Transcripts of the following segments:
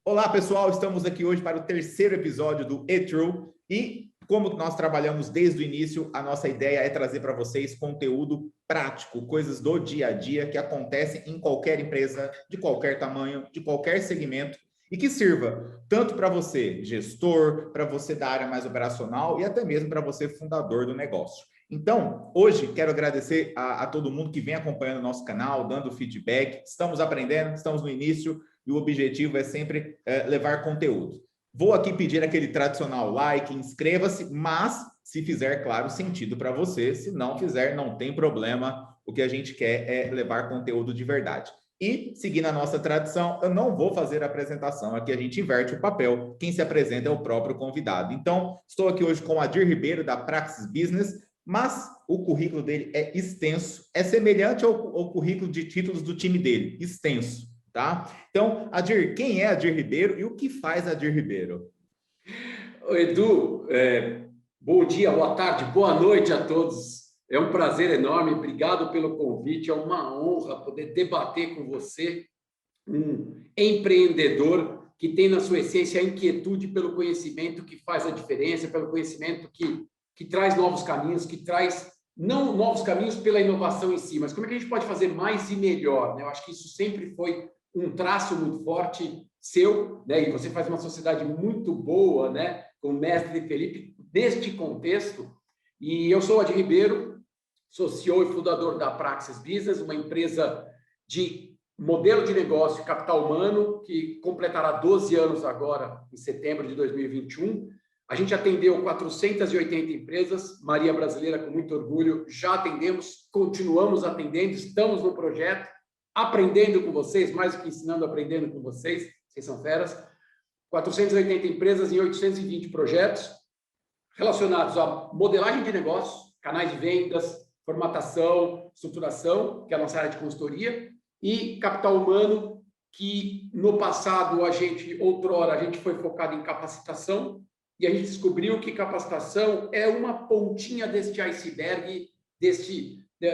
Olá, pessoal, estamos aqui hoje para o terceiro episódio do E-True e, como nós trabalhamos desde o início, a nossa ideia é trazer para vocês conteúdo prático, coisas do dia a dia que acontecem em qualquer empresa, de qualquer tamanho, de qualquer segmento e que sirva tanto para você, gestor, para você da área mais operacional e até mesmo para você, fundador do negócio. Então, hoje quero agradecer a todo mundo que vem acompanhando o nosso canal, dando feedback. Estamos aprendendo, estamos no início e o objetivo é sempre levar conteúdo. Vou aqui pedir aquele tradicional like, inscreva-se, mas se fizer, claro, sentido para você. Se não fizer, não tem problema. O que a gente quer é levar conteúdo de verdade. E, seguindo a nossa tradição, eu não vou fazer a apresentação. Aqui a gente inverte o papel. Quem se apresenta é o próprio convidado. Então, estou aqui hoje com o Adir Ribeiro, da Praxis Business, mas o currículo dele é extenso, é semelhante ao currículo de títulos do time dele, extenso, tá? Então, Adir, quem é Adir Ribeiro e o que faz Adir Ribeiro? Edu, bom dia, boa tarde, boa noite a todos. É um prazer enorme, obrigado pelo convite, é uma honra poder debater com você, um empreendedor que tem na sua essência a inquietude pelo conhecimento que faz a diferença, pelo conhecimento que traz novos caminhos, que traz não novos caminhos pela inovação em si, mas como é que a gente pode fazer mais e melhor, né? Eu acho que isso sempre foi um traço muito forte seu, né? E você faz uma sociedade muito boa, né? Com o mestre Felipe, neste contexto. E eu sou Adir Ribeiro, sou CEO e fundador da Praxis Business, uma empresa de modelo de negócio capital humano, que completará 12 anos agora, em setembro de 2021. A gente atendeu 480 empresas, Maria Brasileira, com muito orgulho, já atendemos, continuamos atendendo, estamos no projeto, aprendendo com vocês, mais do que ensinando, aprendendo com vocês, vocês são feras. 480 empresas em 820 projetos relacionados a modelagem de negócios, canais de vendas, formatação, estruturação, que é a nossa área de consultoria, e capital humano, que no passado, outrora, a gente foi focado em capacitação, e a gente descobriu que capacitação é uma pontinha deste iceberg,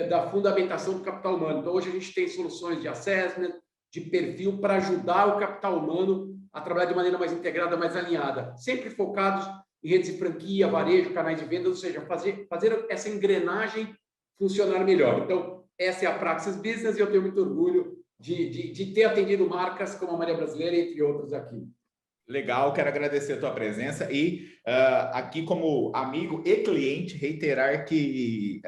da fundamentação do capital humano. Então, hoje a gente tem soluções de assessment, de perfil, para ajudar o capital humano a trabalhar de maneira mais integrada, mais alinhada, sempre focados em redes de franquia, varejo, canais de vendas, ou seja, fazer essa engrenagem funcionar melhor. Então, essa é a Praxis Business e eu tenho muito orgulho de ter atendido marcas como a Maria Brasileira, entre outros aqui. Legal, quero agradecer a tua presença e aqui como amigo e cliente, reiterar que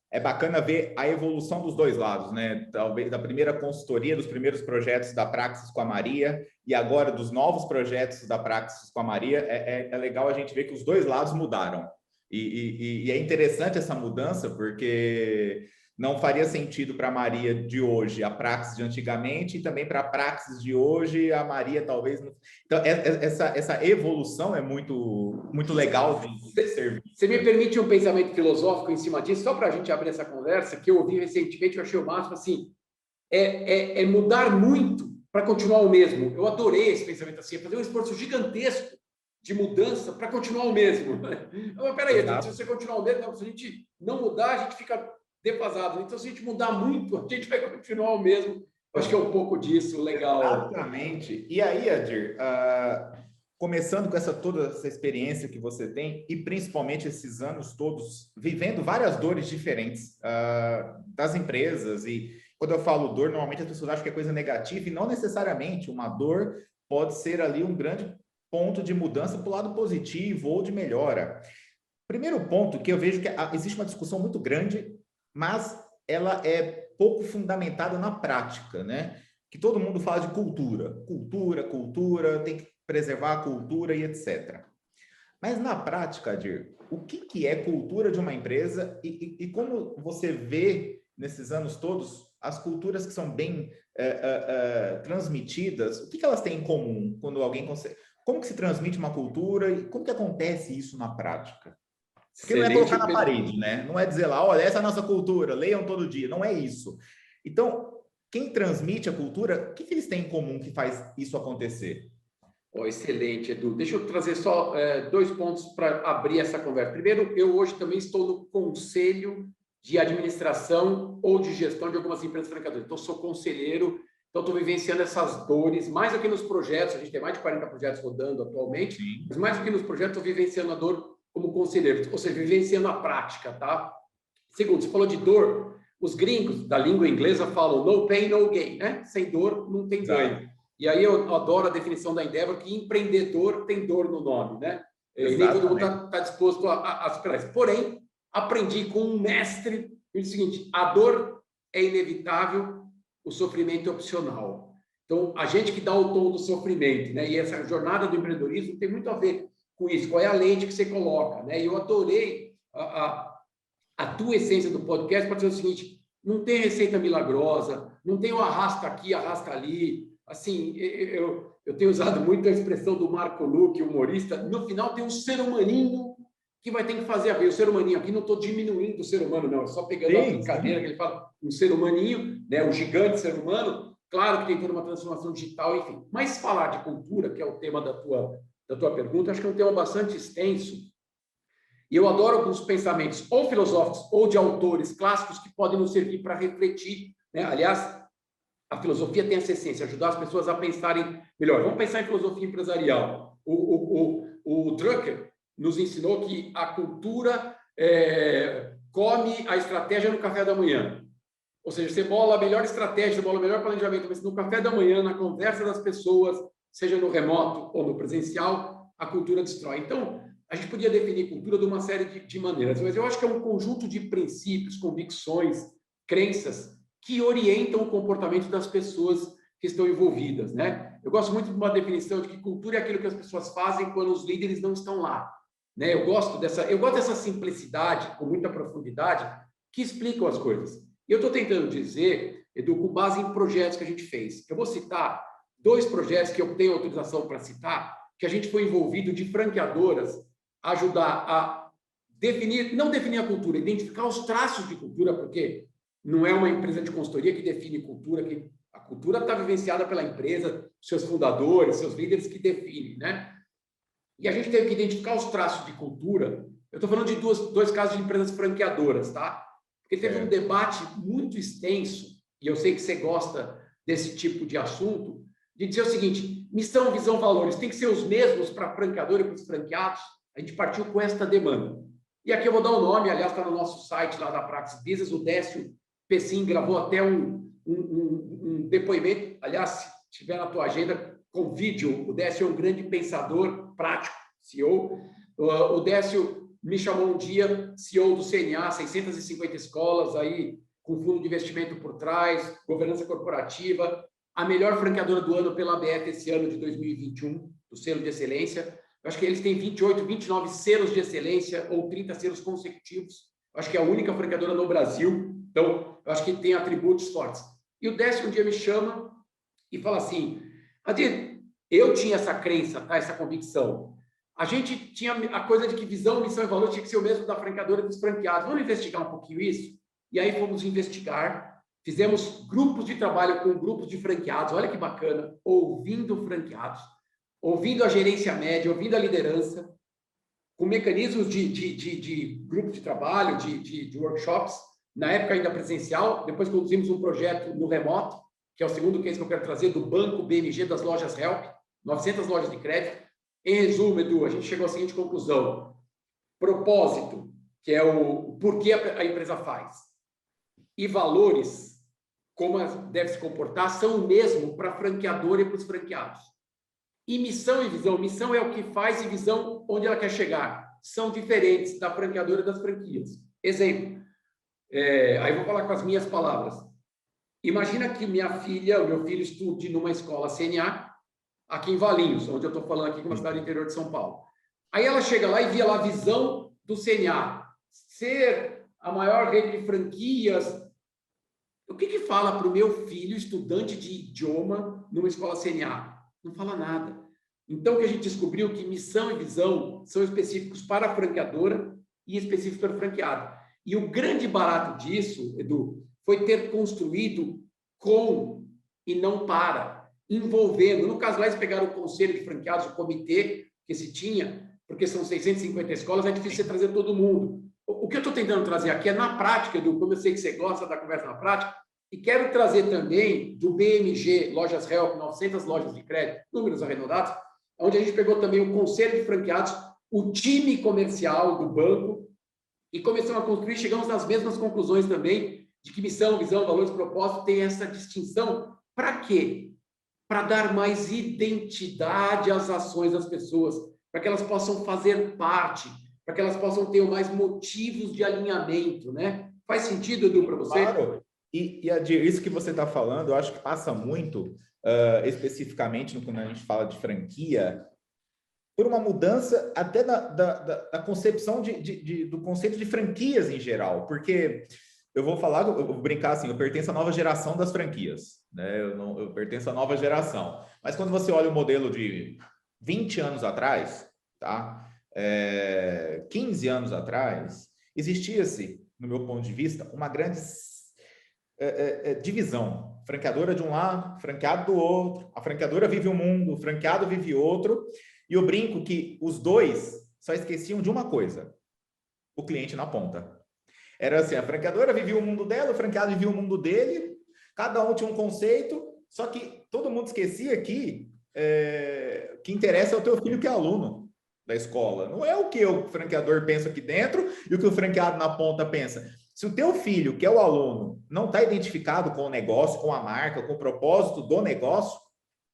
é bacana ver a evolução dos dois lados, né? Talvez da primeira consultoria, dos primeiros projetos da Praxis com a Maria e agora dos novos projetos da Praxis com a Maria, é legal a gente ver que os dois lados mudaram. E é interessante essa mudança, porque não faria sentido para a Maria de hoje a Praxis de antigamente e também para a Praxis de hoje a Maria talvez não... Então essa evolução é muito legal de servir. Você me permite um pensamento filosófico em cima disso, só para a gente abrir essa conversa, que eu ouvi recentemente, eu achei o máximo, assim, é mudar muito para continuar o mesmo. Eu adorei esse pensamento assim, é fazer um esforço gigantesco de mudança para continuar o mesmo. Mas peraí, se você continuar o mesmo, se a gente não mudar, a gente fica defasado. Então, se a gente mudar muito, a gente vai continuar o mesmo. Eu acho que é um pouco disso, legal. Exatamente. E aí, Adir, começando com toda essa experiência que você tem, e principalmente esses anos todos, vivendo várias dores diferentes das empresas, e quando eu falo dor, normalmente as pessoas acham que é coisa negativa, e não necessariamente. Uma dor pode ser ali um grande ponto de mudança para o lado positivo ou de melhora. Primeiro ponto que eu vejo que existe uma discussão muito grande, mas ela é pouco fundamentada na prática, né? Que todo mundo fala de cultura, tem que preservar a cultura e etc. Mas na prática, Adir, o que é cultura de uma empresa e como você vê nesses anos todos as culturas que são bem transmitidas, o que elas têm em comum quando alguém consegue... Como que se transmite uma cultura e como que acontece isso na prática? Porque não é colocar na parede, né? Não é dizer lá, olha, essa é a nossa cultura, leiam todo dia. Não é isso. Então, quem transmite a cultura, o que eles têm em comum que faz isso acontecer? Excelente, Edu. Deixa eu trazer só 2 pontos para abrir essa conversa. Primeiro, eu hoje também estou no conselho de administração ou de gestão de algumas empresas franqueadoras. Então, sou conselheiro Então, estou vivenciando essas dores, mais do que nos projetos, a gente tem mais de 40 projetos rodando atualmente, sim, mas mais do que nos projetos, estou vivenciando a dor como conselheiro, ou seja, vivenciando a prática, tá? Segundo, você falou de dor, os gringos da língua inglesa falam no pain, no gain, né? Sem dor, não tem ganho. E aí eu adoro a definição da Endeavor, que empreendedor tem dor no nome, né? E nem todo mundo está disposto a superar isso. Porém, aprendi com um mestre o seguinte: a dor é inevitável, o sofrimento é opcional. Então, a gente que dá o tom do sofrimento, né? E essa jornada do empreendedorismo tem muito a ver com isso. Qual é a lente que você coloca, né? E eu adorei a tua essência do podcast para dizer o seguinte: não tem receita milagrosa, não tem o arrasta aqui, arrasta ali. Assim, eu tenho usado muito a expressão do Marco Luque, humorista. No final tem um ser humaninho que vai ter que fazer a ver. O ser humaninho aqui, não estou diminuindo o ser humano, não. É só pegando a brincadeira que ele fala, um ser humaninho, né? O gigante ser humano. Claro que tem toda uma transformação digital, enfim. Mas falar de cultura, que é o tema da tua pergunta, acho que é um tema bastante extenso. E eu adoro alguns pensamentos, ou filosóficos, ou de autores clássicos, que podem nos servir para refletir, né? Aliás, a filosofia tem essa essência, ajudar as pessoas a pensarem melhor. Vamos pensar em filosofia empresarial. O Drucker nos ensinou que a cultura come a estratégia no café da manhã. Ou seja, você bola a melhor estratégia, você bola o melhor planejamento, mas no café da manhã, na conversa das pessoas, seja no remoto ou no presencial, a cultura destrói. Então, a gente podia definir cultura de uma série de maneiras, mas eu acho que é um conjunto de princípios, convicções, crenças que orientam o comportamento das pessoas que estão envolvidas, né? Eu gosto muito de uma definição de que cultura é aquilo que as pessoas fazem quando os líderes não estão lá, né? Eu gosto dessa simplicidade, com muita profundidade, que explicam as coisas. E eu estou tentando dizer, Edu, com base em projetos que a gente fez. Eu vou citar 2 projetos que eu tenho autorização para citar, que a gente foi envolvido de franqueadoras, ajudar a definir, não definir a cultura, identificar os traços de cultura, porque não é uma empresa de consultoria que define cultura, que a cultura está vivenciada pela empresa, seus fundadores, seus líderes que definem, né? E a gente teve que identificar os traços de cultura. Eu estou falando de dois casos de empresas franqueadoras, tá? Porque teve um debate muito extenso, e eu sei que você gosta desse tipo de assunto, de dizer o seguinte: missão, visão, valores tem que ser os mesmos para a franqueadora e para os franqueados. A gente partiu com esta demanda. E aqui eu vou dar o nome, aliás, está no nosso site lá da Praxis Business, o Décio Pessim gravou até um depoimento. Aliás, se tiver na tua agenda, com vídeo. O Décio é um grande pensador prático, CEO. O Décio me chamou um dia, CEO do CNA, 650 escolas, aí com fundo de investimento por trás, governança corporativa, a melhor franqueadora do ano pela ABF esse ano de 2021, do selo de excelência. Eu acho que eles têm 28, 29 selos de excelência ou 30 selos consecutivos. Eu acho que é a única franqueadora no Brasil. Então, eu acho que tem atributos fortes. E o Décio um dia me chama e fala assim: Adir, eu tinha essa crença, tá? Essa convicção. A gente tinha a coisa de que visão, missão e valor tinha que ser o mesmo da franqueadora e dos franqueados. Vamos investigar um pouquinho isso? E aí fomos investigar, fizemos grupos de trabalho com grupos de franqueados, olha que bacana, ouvindo franqueados, ouvindo a gerência média, ouvindo a liderança, com mecanismos de grupo de trabalho, de workshops, na época ainda presencial. Depois conduzimos um projeto no remoto, que é o segundo case que eu quero trazer, do Banco BMG das lojas Help, 900 lojas de crédito. Em resumo, Edu, a gente chegou à seguinte conclusão: propósito, que é o porquê a empresa faz, e valores, como deve se comportar, são o mesmo para a franqueadora e para os franqueados. E missão e visão, missão é o que faz, e visão onde ela quer chegar, são diferentes da franqueadora e das franquias. Exemplo, aí vou falar com as minhas palavras. Imagina que minha filha, o meu filho estude numa escola CNA, aqui em Valinhos, onde eu estou falando aqui, que é uma cidade interior de São Paulo. Aí ela chega lá e via lá a visão do CNA, ser a maior rede de franquias. O que fala para o meu filho, estudante de idioma, numa escola CNA? Não fala nada. Então, o que a gente descobriu é que missão e visão são específicos para a franqueadora e específicos para o franqueado. E o grande barato disso, Edu, foi ter construído com e não para, envolvendo. No caso lá, eles pegaram o conselho de franqueados, o comitê que se tinha, porque são 650 escolas, é difícil você trazer todo mundo. O que eu estou tentando trazer aqui é na prática, Edu, como eu sei que você gosta da conversa na prática, E quero trazer também do BMG, Lojas Help, 900 lojas de crédito, números arredondados, onde a gente pegou também o conselho de franqueados, o time comercial do banco, e começamos a construir, chegamos nas mesmas conclusões também, de que missão, visão, valores, propósito, tem essa distinção. Para quê? Para dar mais identidade às ações das pessoas, para que elas possam fazer parte, para que elas possam ter mais motivos de alinhamento, né? Faz sentido, Edu, para você? Claro. E Adir, isso que você está falando, eu acho que passa muito, especificamente quando a gente fala de franquia, por uma mudança até da concepção do conceito de franquias em geral, porque eu vou brincar assim, eu pertenço à nova geração das franquias, né? Eu pertenço à nova geração. Mas quando você olha o modelo de 20 anos atrás, tá? 15 anos atrás, existia-se, no meu ponto de vista, uma grande divisão. Franqueadora de um lado, franqueado do outro, a franqueadora vive um mundo, o franqueado vive outro, e eu brinco que os dois só esqueciam de uma coisa: o cliente na ponta. Era assim, a franqueadora vivia o mundo dela, o franqueado vivia o mundo dele, cada um tinha um conceito, só que todo mundo esquecia que o que interessa é o teu filho que é aluno da escola. Não é o que o franqueador pensa aqui dentro e o que o franqueado na ponta pensa. Se o teu filho, que é o aluno, não está identificado com o negócio, com a marca, com o propósito do negócio,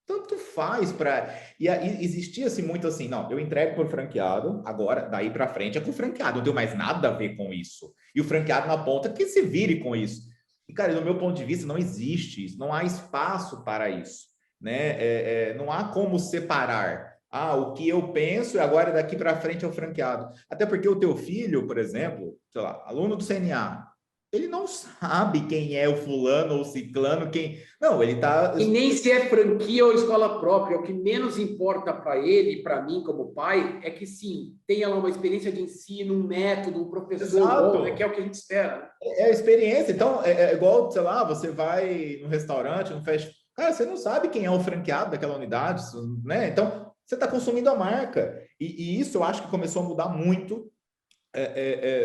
tanto faz para... E existia-se muito assim, não, eu entrego para o franqueado, agora, daí para frente é com o franqueado, não tem mais nada a ver com isso. E o franqueado na ponta, que se vire com isso. E, cara, do meu ponto de vista, não existe isso, não há espaço para isso, né? Não há como separar. O que eu penso e agora daqui para frente é o franqueado. Até porque o teu filho, por exemplo, sei lá, aluno do CNA, ele não sabe quem é o fulano ou o ciclano, quem... Não, ele tá... E nem se é franquia ou escola própria. O que menos importa para ele e para mim como pai é que, sim, tenha lá uma experiência de ensino, um método, um professor bom, né, que é o que a gente espera. É a experiência. Então, é igual, sei lá, você vai no restaurante, no fast... Cara, você não sabe quem é o franqueado daquela unidade, né? Então, você está consumindo a marca. E isso eu acho que começou a mudar muito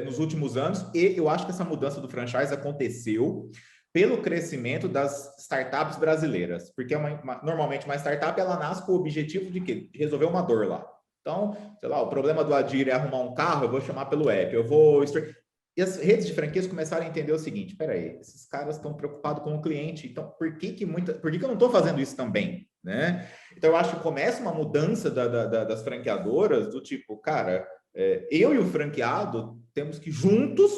nos últimos anos, e eu acho que essa mudança do franchise aconteceu pelo crescimento das startups brasileiras, porque normalmente uma startup ela nasce com o objetivo de quê? De resolver uma dor lá. Então, sei lá, o problema do Adir é arrumar um carro, eu vou chamar pelo app, E as redes de franquias começaram a entender o seguinte: peraí, esses caras estão preocupados com o cliente, então por que eu não estou fazendo isso também? Né? Então, eu acho que começa uma mudança das franqueadoras do tipo, cara, eu e o franqueado temos que juntos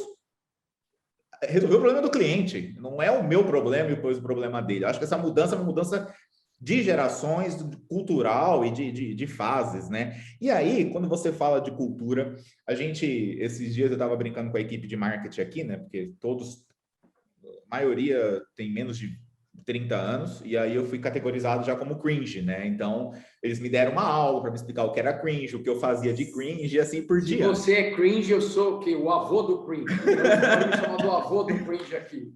resolver o problema do cliente. Não é o meu problema e depois o problema dele. Eu acho que essa mudança é uma mudança de gerações, cultural e de fases, né? E aí, quando você fala de cultura, esses dias eu estava brincando com a equipe de marketing aqui, né? Porque a maioria tem menos de 30 anos, e aí eu fui categorizado já como cringe, né? Então, eles me deram uma aula para me explicar o que era cringe, o que eu fazia de cringe e assim por diante. Se você é cringe, eu sou o quê? O avô do cringe. Eu me chamo do avô do cringe aqui.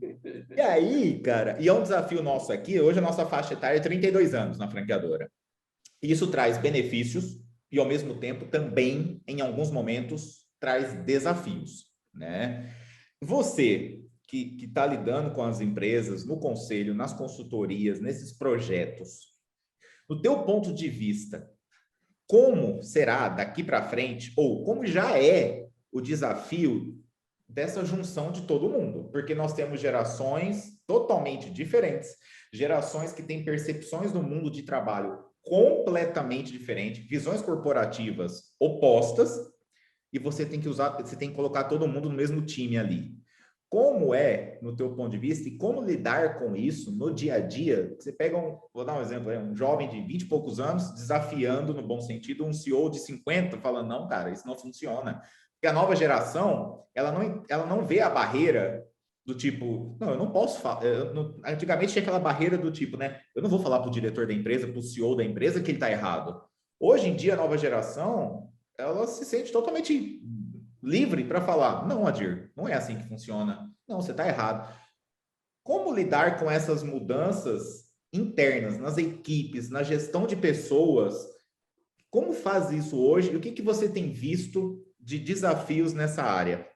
E aí, cara, e é um desafio nosso aqui, hoje a nossa faixa etária é 32 anos na franqueadora. E isso traz benefícios e, ao mesmo tempo, também, em alguns momentos, traz desafios, né? Você que está lidando com as empresas, no conselho, nas consultorias, nesses projetos, no teu ponto de vista, como será daqui para frente, ou como já é o desafio dessa junção de todo mundo? Porque nós temos gerações totalmente diferentes, gerações que têm percepções do mundo de trabalho completamente diferentes, visões corporativas opostas, e você tem que colocar todo mundo no mesmo time ali. Como é, no teu ponto de vista, e como lidar com isso no dia a dia? Você pega vou dar um exemplo, um jovem de 20 e poucos anos desafiando, no bom sentido, um CEO de 50, falando, não, cara, isso não funciona. Porque a nova geração, ela não vê a barreira do tipo, não, eu não posso falar. Antigamente tinha aquela barreira do tipo, né? Eu não vou falar para o diretor da empresa, para o CEO da empresa que ele está errado. Hoje em dia, a nova geração, ela se sente totalmente livre para falar, não, Adir, não é assim que funciona. Não, você está errado. Como lidar com essas mudanças internas, nas equipes, na gestão de pessoas? Como faz isso hoje? E o que você tem visto de desafios nessa área?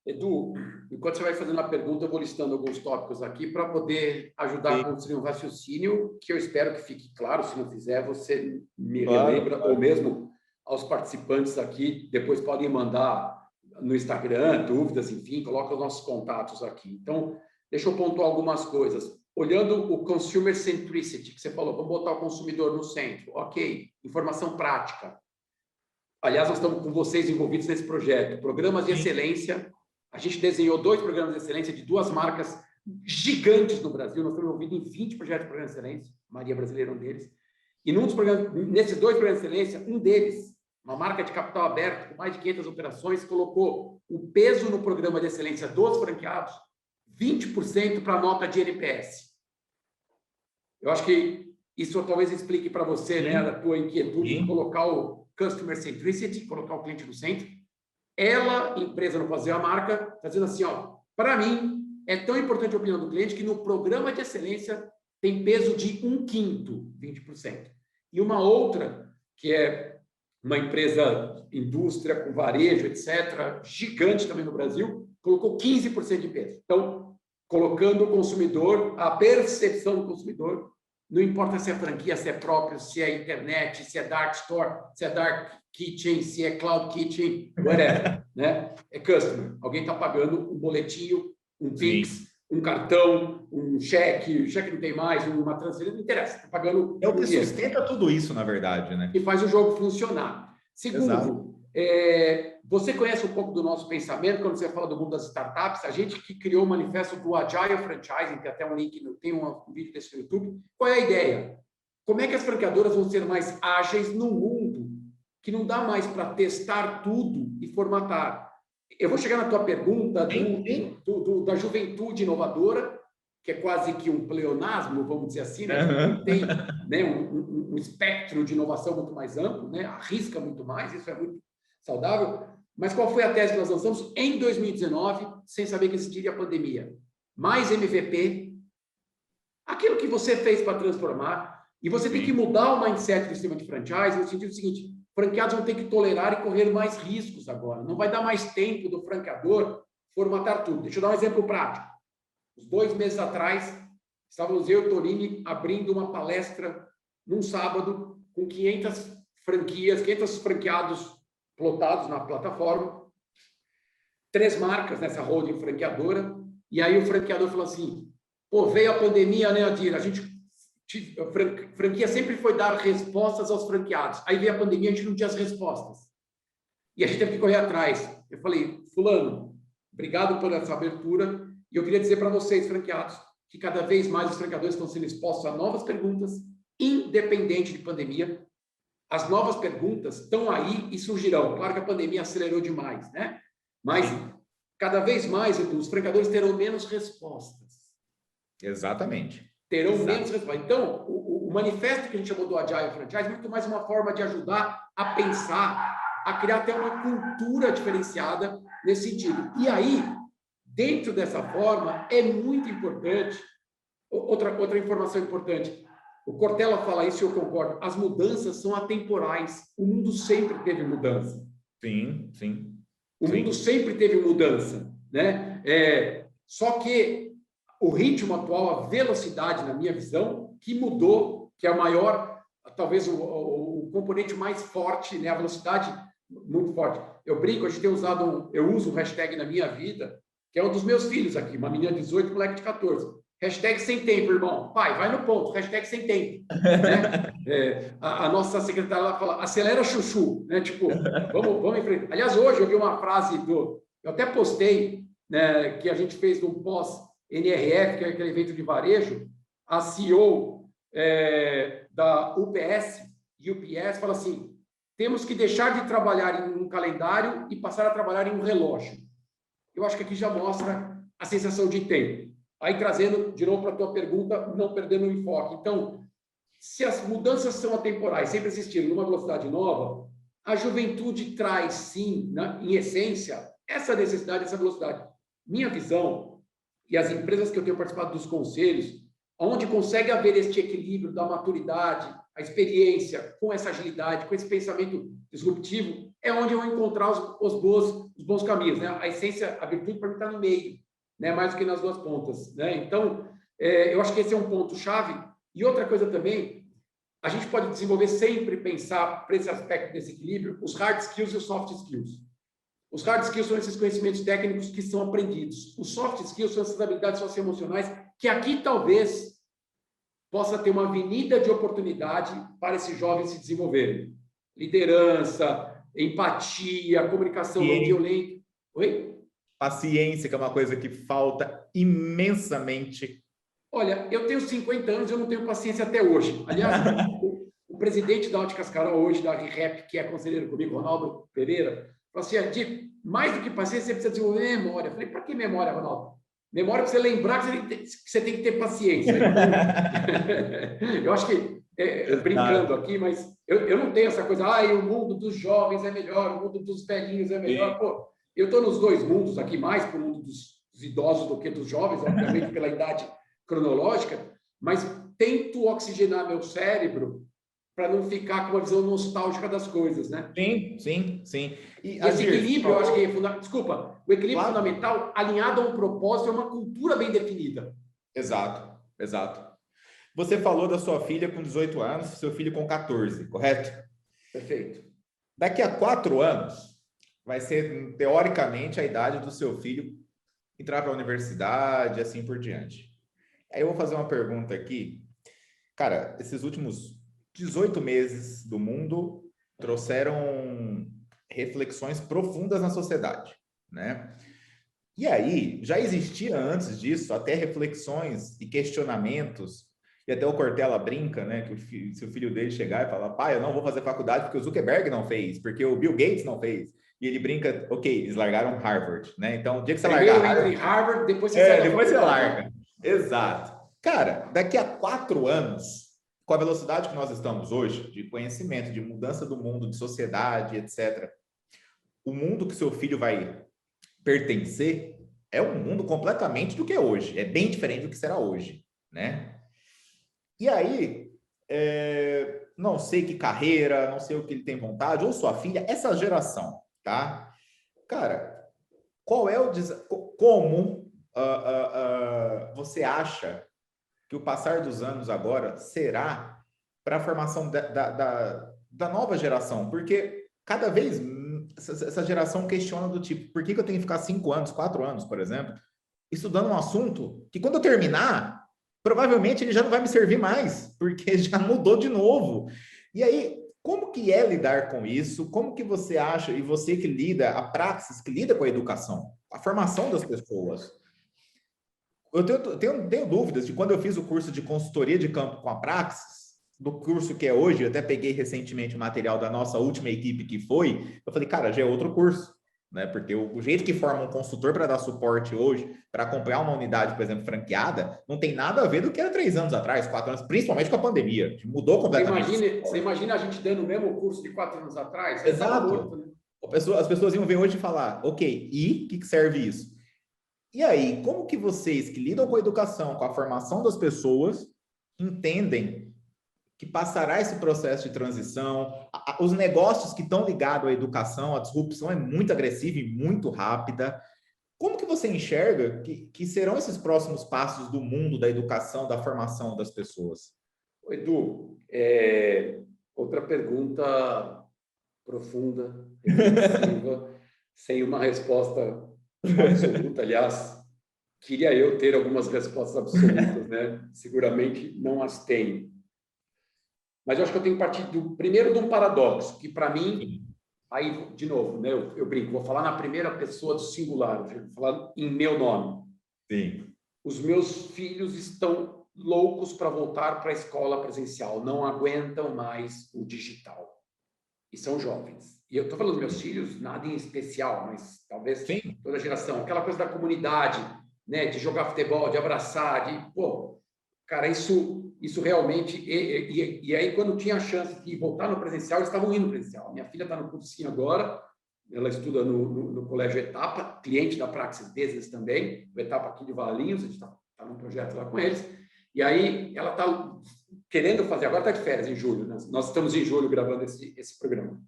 Edu, enquanto você vai fazendo a pergunta, eu vou listando alguns tópicos aqui para poder ajudar a construir um raciocínio que eu espero que fique claro. Se não fizer, você me relembra, ou mesmo aos participantes aqui, depois podem mandar no Instagram, dúvidas, enfim, coloca os nossos contatos aqui. Então, deixa eu pontuar algumas coisas. Olhando o consumer centricity, que você falou, vamos botar o consumidor no centro. Ok, informação prática. Aliás, nós estamos com vocês envolvidos nesse projeto. Programas de excelência. A gente desenhou 2 programas de excelência de 2 marcas gigantes no Brasil. Nós estamos envolvidos em 20 projetos de programas de excelência. Maria Brasileira é um deles. E nesses 2 programas de excelência, um deles, uma marca de capital aberto com mais de 500 operações, colocou o peso no programa de excelência dos franqueados 20% para a nota de NPS. Eu acho que isso talvez explique para você, né, a tua inquietude de colocar o customer centricity, colocar o cliente no centro. Ela, empresa, não fazer a marca, está dizendo assim, ó, para mim, é tão importante a opinião do cliente que no programa de excelência tem peso de 1/5, 20%. E uma outra, que é uma empresa, indústria, com varejo, etc., gigante também no Brasil, colocou 15% de peso. Então, colocando o consumidor, a percepção do consumidor, não importa se é franquia, se é próprio, se é internet, se é dark store, se é dark kitchen, se é cloud kitchen, whatever, né? É customer. Alguém está pagando um boletinho, um Pix, um cartão, um cheque, o cheque não tem mais, uma transferência, não interessa. Está pagando. É o que sustenta tudo isso, na verdade, né? E faz o jogo funcionar. Segundo, você conhece um pouco do nosso pensamento quando você fala do mundo das startups? A gente que criou o manifesto do Agile Franchising, tem até um link, tem um vídeo desse no YouTube. Qual é a ideia? Como é que as franqueadoras vão ser mais ágeis no mundo que não dá mais para testar tudo e formatar? Eu vou chegar na tua pergunta da juventude inovadora, que é quase que um pleonasmo, vamos dizer assim, né? Tem, né, um espectro de inovação muito mais amplo, né? Arrisca muito mais, isso é muito saudável. Mas qual foi a tese que nós lançamos em 2019, sem saber que existiria a pandemia? Mais MVP, aquilo que você fez para transformar, e você tem que mudar o mindset do sistema de franchise no sentido seguinte: franqueados vão ter que tolerar e correr mais riscos agora. Não vai dar mais tempo do franqueador formatar tudo. Deixa eu dar um exemplo prático. Uns 2 meses atrás, estávamos eu e o Torini abrindo uma palestra num sábado com 500 franquias, 500 franqueados plotados na plataforma, 3 marcas nessa holding franqueadora, e aí o franqueador falou assim, pô, veio a pandemia, né, Adir? A franquia sempre foi dar respostas aos franqueados. Aí veio a pandemia, a gente não tinha as respostas. E a gente teve que correr atrás. Eu falei, fulano, obrigado por essa abertura. E eu queria dizer para vocês, franqueados, que cada vez mais os franqueadores estão sendo expostos a novas perguntas, independente de pandemia. As novas perguntas estão aí e surgirão. Claro que a pandemia acelerou demais, né? Mas cada vez mais os franqueadores terão menos respostas. Exatamente. Terão menos respostas. Então, o manifesto que a gente chamou do Agile Franchise é muito mais uma forma de ajudar a pensar, a criar até uma cultura diferenciada nesse sentido. E aí, dentro dessa forma, é muito importante, outra informação importante, o Cortella fala isso e eu concordo, as mudanças são atemporais, o mundo sempre teve mudança. Sim. O mundo sempre teve mudança, né? Só que o ritmo atual, a velocidade, na minha visão, que mudou, que é a maior, talvez o componente mais forte, né? A velocidade muito forte. Eu brinco, a gente tem usado, eu uso um hashtag na minha vida, que é um dos meus filhos aqui, uma menina de 18, moleque de 14. Hashtag sem tempo, irmão. Pai, vai no ponto, hashtag sem tempo. Né? A nossa secretária lá fala, acelera chuchu, né? Tipo, vamos em frente. Aliás, hoje eu vi uma frase eu até postei, né, que a gente fez num pós-NRF, que é aquele evento de varejo, a CEO da UPS fala assim, temos que deixar de trabalhar em um calendário e passar a trabalhar em um relógio. Eu acho que aqui já mostra a sensação de tempo. Aí, trazendo de novo para a tua pergunta, não perdendo o enfoque. Então, se as mudanças são atemporais, sempre existiram numa velocidade nova, a juventude traz, sim, né, em essência, essa necessidade, essa velocidade. Minha visão, e as empresas que eu tenho participado dos conselhos, onde consegue haver este equilíbrio da maturidade, a experiência, com essa agilidade, com esse pensamento disruptivo, é onde eu vou encontrar os bons caminhos, né? A essência, a virtude para mim está no meio, né? Mais do que nas duas pontas, né? Então, eu acho que esse é um ponto-chave. E outra coisa também, a gente pode desenvolver sempre, pensar para esse aspecto desse equilíbrio, os hard skills e os soft skills. Os hard skills são esses conhecimentos técnicos que são aprendidos. Os soft skills são essas habilidades socioemocionais que aqui talvez possa ter uma avenida de oportunidade para esses jovens se desenvolverem. Liderança, empatia, comunicação não violenta. Oi? Paciência, que é uma coisa que falta imensamente. Olha, eu tenho 50 anos e eu não tenho paciência até hoje. Aliás, o presidente da Óticas Carol hoje, da RIREP, que é conselheiro comigo, Ronaldo Pereira, falou assim, mais do que paciência, você precisa desenvolver memória. Eu falei, para que memória, Ronaldo? Memória para você lembrar que você tem que ter paciência. Eu acho que, brincando aqui, mas eu não tenho essa coisa, o mundo dos jovens é melhor, o mundo dos velhinhos é melhor. Pô, eu estou nos dois mundos aqui, mais para o mundo dos idosos do que dos jovens, obviamente pela idade cronológica, mas tento oxigenar meu cérebro para não ficar com uma visão nostálgica das coisas, né? Sim. E esse equilíbrio, eu acho que é fundamental. Desculpa, o equilíbrio fundamental alinhado a um propósito é uma cultura bem definida. Exato. Você falou da sua filha com 18 anos, seu filho com 14, correto? Perfeito. Daqui a 4 anos, vai ser, teoricamente, a idade do seu filho entrar para a universidade, assim por diante. Aí eu vou fazer uma pergunta aqui. Cara, esses últimos 18 meses do mundo trouxeram reflexões profundas na sociedade, né? E aí, já existia antes disso até reflexões e questionamentos, e até o Cortella brinca, né, que se o filho dele chegar e falar, pai, eu não vou fazer faculdade porque o Zuckerberg não fez, porque o Bill Gates não fez, e ele brinca, ok, eles largaram Harvard, né? Então, o dia que você largar Harvard, depois você sai depois você larga. Exato. Cara, daqui a 4 anos, com a velocidade que nós estamos hoje, de conhecimento, de mudança do mundo, de sociedade, etc., o mundo que seu filho vai pertencer é um mundo completamente do que é hoje. É bem diferente do que será hoje, né? E aí, não sei que carreira, não sei o que ele tem vontade, ou sua filha, essa geração, tá? Cara, qual é o... Como você acha que o passar dos anos agora será para a formação da nova geração? Porque cada vez essa geração questiona do tipo, por que eu tenho que ficar 5 anos, 4 anos, por exemplo, estudando um assunto que quando eu terminar, provavelmente ele já não vai me servir mais, porque já mudou de novo. E aí, como que é lidar com isso? Como que você acha, e você que lida, a Praxis, que lida com a educação, a formação das pessoas? Eu tenho dúvidas de quando eu fiz o curso de consultoria de campo com a Praxis, do curso que é hoje, eu até peguei recentemente o material da nossa última equipe que foi, eu falei, cara, já é outro curso, né? Porque o jeito que forma um consultor para dar suporte hoje, para acompanhar uma unidade, por exemplo, franqueada, não tem nada a ver do que era 3 anos atrás, 4 anos, principalmente com a pandemia. Mudou completamente. Você imagina a gente dando o mesmo curso de 4 anos atrás? Exato. Morto, né? As pessoas iam ver hoje e falar, ok, e o que serve isso? E aí, como que vocês que lidam com a educação, com a formação das pessoas, entendem que passará esse processo de transição? Os negócios que estão ligados à educação, a disrupção é muito agressiva e muito rápida. Como que você enxerga que serão esses próximos passos do mundo da educação, da formação das pessoas? Edu, outra pergunta profunda, reflexiva, sem uma resposta absoluta. Aliás, queria eu ter algumas respostas absolutas, né? Seguramente não as tenho. Mas eu acho que eu tenho que partir primeiro de um paradoxo, que para mim, aí, de novo, né? Eu brinco, vou falar na primeira pessoa do singular, vou falar em meu nome. Sim. Os meus filhos estão loucos para voltar para a escola presencial, não aguentam mais o digital. E são jovens. E eu estou falando dos meus filhos, nada em especial, mas talvez toda a geração. Aquela coisa da comunidade, né? De jogar futebol, de abraçar, de... Pô, cara, isso realmente... E aí, quando tinha a chance de voltar no presencial, eles estavam indo no presencial. Minha filha está no cursinho agora, ela estuda no Colégio Etapa, cliente da Praxis Business também, o Etapa aqui de Valinhos, a gente está num projeto lá com eles. E aí ela está querendo fazer, agora está de férias, em julho, né? Nós estamos em julho gravando esse programa.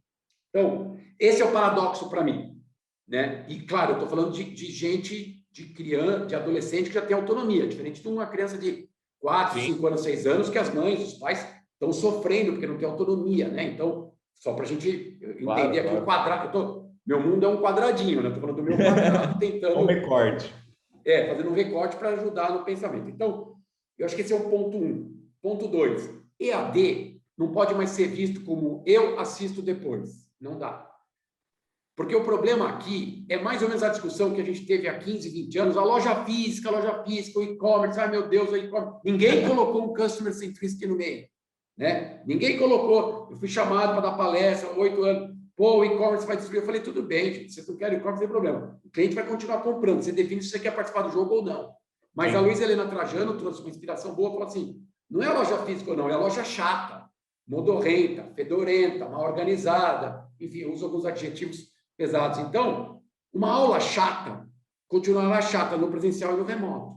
Então, esse é o paradoxo para mim, né? E, claro, eu estou falando de gente, de criança, de adolescente que já tem autonomia, diferente de uma criança de 4, 5 anos, 6 anos, que as mães, os pais estão sofrendo porque não tem autonomia, né? Então, só para a gente entender aqui o quadrado. Meu mundo é um quadradinho, né? Estou falando do meu quadrado, tentando... Um recorte. Fazendo um recorte para ajudar no pensamento. Então, eu acho que esse é o ponto 1. Ponto 2. EAD não pode mais ser visto como eu assisto depois. Não dá. Porque o problema aqui é mais ou menos a discussão que a gente teve há 15, 20 anos, a loja física, o e-commerce, ai meu Deus, o e-commerce. Ninguém colocou um customer centricity no meio. Né? Ninguém colocou. Eu fui chamado para dar palestra há 8 anos. Pô, o e-commerce vai destruir. Eu falei, tudo bem, gente. Se você não quer e-commerce, não tem problema. O cliente vai continuar comprando. Você define se você quer participar do jogo ou não. Mas sim, a Luísa Helena Trajano trouxe uma inspiração boa, falou assim, não é a loja física ou não, é a loja chata, modorrenta, fedorenta, mal organizada, enfim, usa alguns adjetivos pesados. Então, uma aula chata continuará chata no presencial e no remoto.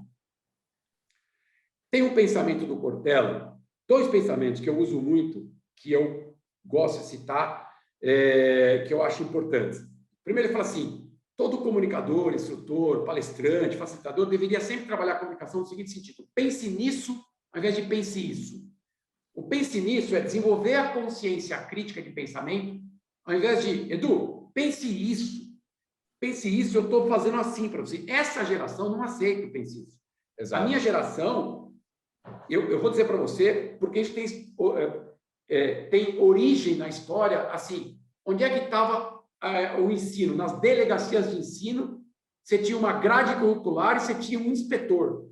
Tem um pensamento do Cortella, 2 pensamentos que eu uso muito, que eu gosto de citar, que eu acho importantes. Primeiro, ele fala assim, todo comunicador, instrutor, palestrante, facilitador deveria sempre trabalhar a comunicação no seguinte sentido, pense nisso ao invés de pense isso. O pense nisso é desenvolver a consciência crítica de pensamento, ao invés de, Edu, pense isso, eu estou fazendo assim para você. Essa geração não aceita o pense isso. Exato. A minha geração, eu vou dizer para você, porque a gente tem origem na história, assim, onde é que estava o ensino? Nas delegacias de ensino, você tinha uma grade curricular e você tinha um inspetor.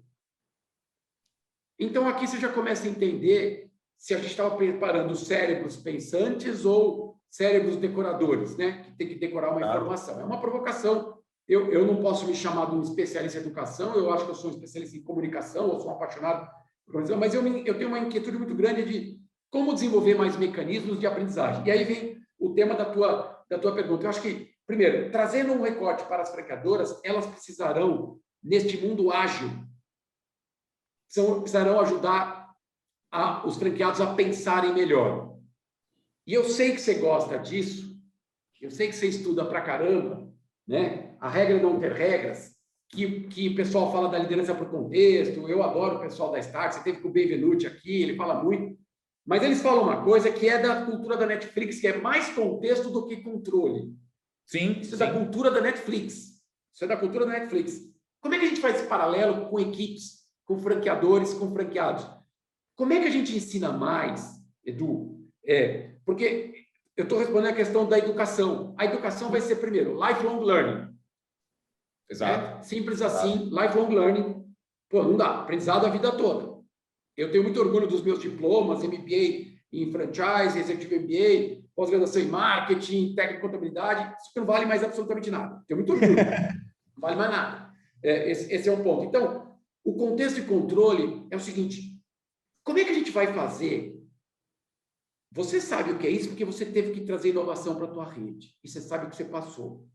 Então, aqui você já começa a entender se a gente estava preparando cérebros pensantes ou cérebros decoradores, né? Que tem que decorar uma informação. É uma provocação. Eu não posso me chamar de um especialista em educação, eu acho que eu sou um especialista em comunicação, eu sou um apaixonado por comunicação, mas eu tenho uma inquietude muito grande de como desenvolver mais mecanismos de aprendizagem. E aí vem o tema da tua pergunta. Eu acho que, primeiro, trazendo um recorte para as franqueadoras, elas precisarão, neste mundo ágil, precisarão ajudar os franqueados a pensarem melhor. E eu sei que você gosta disso, eu sei que você estuda pra caramba, né? A regra é não ter regras, que o pessoal fala da liderança por contexto, eu adoro o pessoal da Start, você teve com o Benvenuti aqui, ele fala muito, mas eles falam uma coisa que é da cultura da Netflix, que é mais contexto do que controle. Sim. Isso é da cultura da Netflix. Isso é da cultura da Netflix. Como é que a gente faz esse paralelo com equipes, com franqueadores, com franqueados? Como é que a gente ensina mais, Edu? Porque eu estou respondendo a questão da educação. A educação vai ser, primeiro, lifelong learning. Exato. Simples assim, lifelong learning. Pô, não dá. Aprendizado a vida toda. Eu tenho muito orgulho dos meus diplomas, MBA em franchise, Executive MBA, pós-graduação em marketing, técnica de contabilidade. Isso não vale mais absolutamente nada. Tenho muito orgulho. Não vale mais nada. Esse é um ponto. Então, o contexto e controle é o seguinte. Como é que a gente vai fazer? Você sabe o que é isso porque você teve que trazer inovação para a tua rede. E você sabe o que você passou.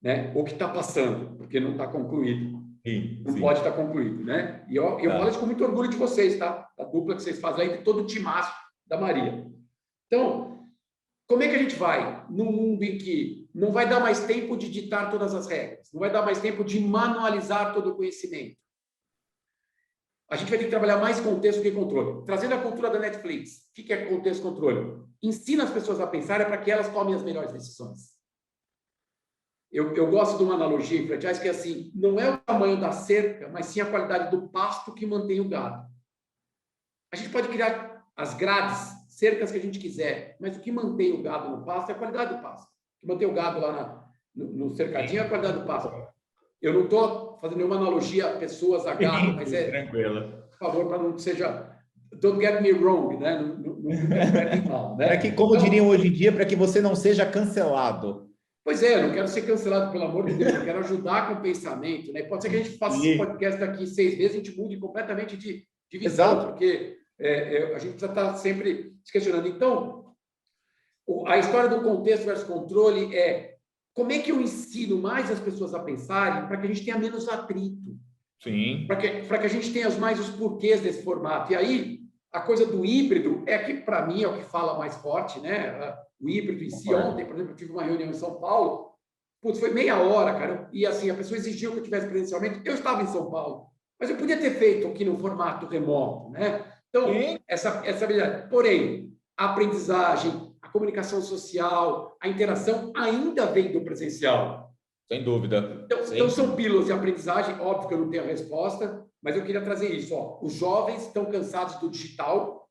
Né? Ou que está passando, porque não está concluído. Sim. Pode estar concluído, né? E eu falo isso com muito orgulho de vocês, tá? Da dupla que vocês fazem aí, de todo o timaço da Maria. Então, como é que a gente vai num mundo em que não vai dar mais tempo de ditar todas as regras, não vai dar mais tempo de manualizar todo o conhecimento? A gente vai ter que trabalhar mais contexto que controle. Trazendo a cultura da Netflix, o que é contexto e controle? Ensina as pessoas a pensar para que elas tomem as melhores decisões. Eu gosto de uma analogia em franchise que é assim, não é o tamanho da cerca, mas sim a qualidade do pasto que mantém o gado. A gente pode criar as grades, cercas que a gente quiser, mas o que mantém o gado no pasto é a qualidade do pasto. O que mantém o gado lá no cercadinho é a qualidade do pasto. Eu não estou fazendo nenhuma analogia a pessoas a gado, mas tranquilo. Por favor, para não seja... Don't get me wrong, né? Não me mal, né? Para que, como diriam hoje em dia, para que você não seja cancelado. Pois é, eu não quero ser cancelado, pelo amor de Deus, eu quero ajudar com o pensamento, né? Pode ser que a gente faça esse podcast daqui 6 meses, a gente mude completamente de visão, exato, porque a gente precisa estar sempre se questionando. Então, a história do contexto versus controle é como é que eu ensino mais as pessoas a pensarem para que a gente tenha menos atrito? Sim. Para que a gente tenha mais os porquês desse formato. E aí, a coisa do híbrido é que, para mim, é o que fala mais forte, né? O híbrido em si. Ontem, por exemplo, eu tive uma reunião em São Paulo, putz, foi meia hora, cara, e assim, a pessoa exigiu que eu tivesse presencialmente. Eu estava em São Paulo, mas eu podia ter feito aqui no formato remoto, né? Então, essa habilidade. Porém, a aprendizagem, a comunicação social, a interação ainda vem do presencial. Sem dúvida. Então são pílulas de aprendizagem, óbvio que eu não tenho a resposta, mas eu queria trazer isso. Ó. Os jovens estão cansados do digital,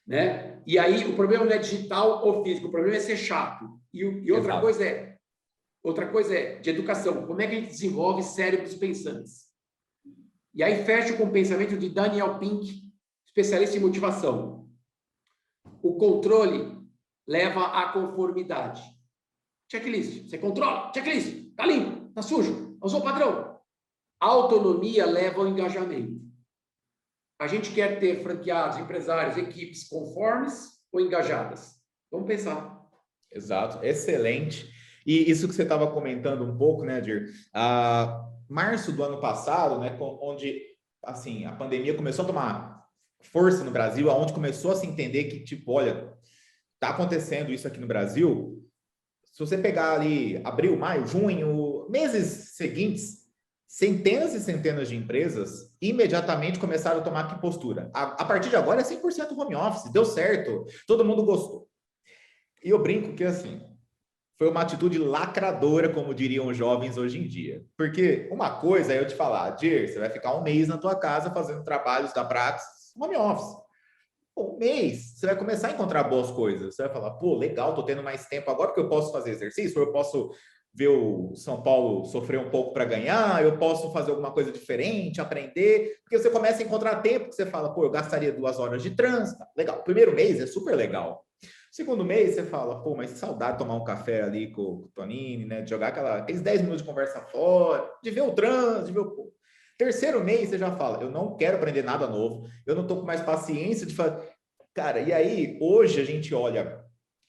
né? E aí o problema não é digital ou físico, o problema é ser chato. E outra coisa é de educação. Como é que a gente desenvolve cérebros pensantes? E aí fecho com o pensamento de Daniel Pink, especialista em motivação. O controle leva à conformidade. Checklist. Você controla. Checklist. Tá limpo. Tá sujo. Usou o padrão. A autonomia leva ao engajamento. A gente quer ter franqueados, empresários, equipes conformes ou engajadas? Vamos pensar. Exato. Excelente. E isso que você estava comentando um pouco, né, Adir? Março do ano passado, né, onde assim, a pandemia começou a tomar força no Brasil, aonde começou a se entender que, tipo, olha, tá acontecendo isso aqui no Brasil. Se você pegar ali abril, maio, junho, meses seguintes, centenas e centenas de empresas imediatamente começaram a tomar que postura. A partir de agora é 100% home office, deu certo, todo mundo gostou. E eu brinco que, assim, foi uma atitude lacradora, como diriam os jovens hoje em dia. Porque uma coisa é eu te falar, Dir, você vai ficar um mês na tua casa fazendo trabalhos da Praxis, home office. Um mês, você vai começar a encontrar boas coisas. Você vai falar, pô, legal, tô tendo mais tempo agora porque eu posso fazer exercício, eu posso ver o São Paulo sofrer um pouco para ganhar, eu posso fazer alguma coisa diferente, aprender, porque você começa a encontrar tempo que você fala, pô, eu gastaria 2 horas de trânsito. Legal, primeiro mês é super legal. Segundo mês, você fala, pô, mas que saudade de tomar um café ali com o Tonini, né? De jogar aqueles 10 minutos de conversa fora, de ver o trânsito, de ver o... Terceiro mês, você já fala, eu não quero aprender nada novo, eu não tô com mais paciência de fazer... Cara, e aí, hoje a gente olha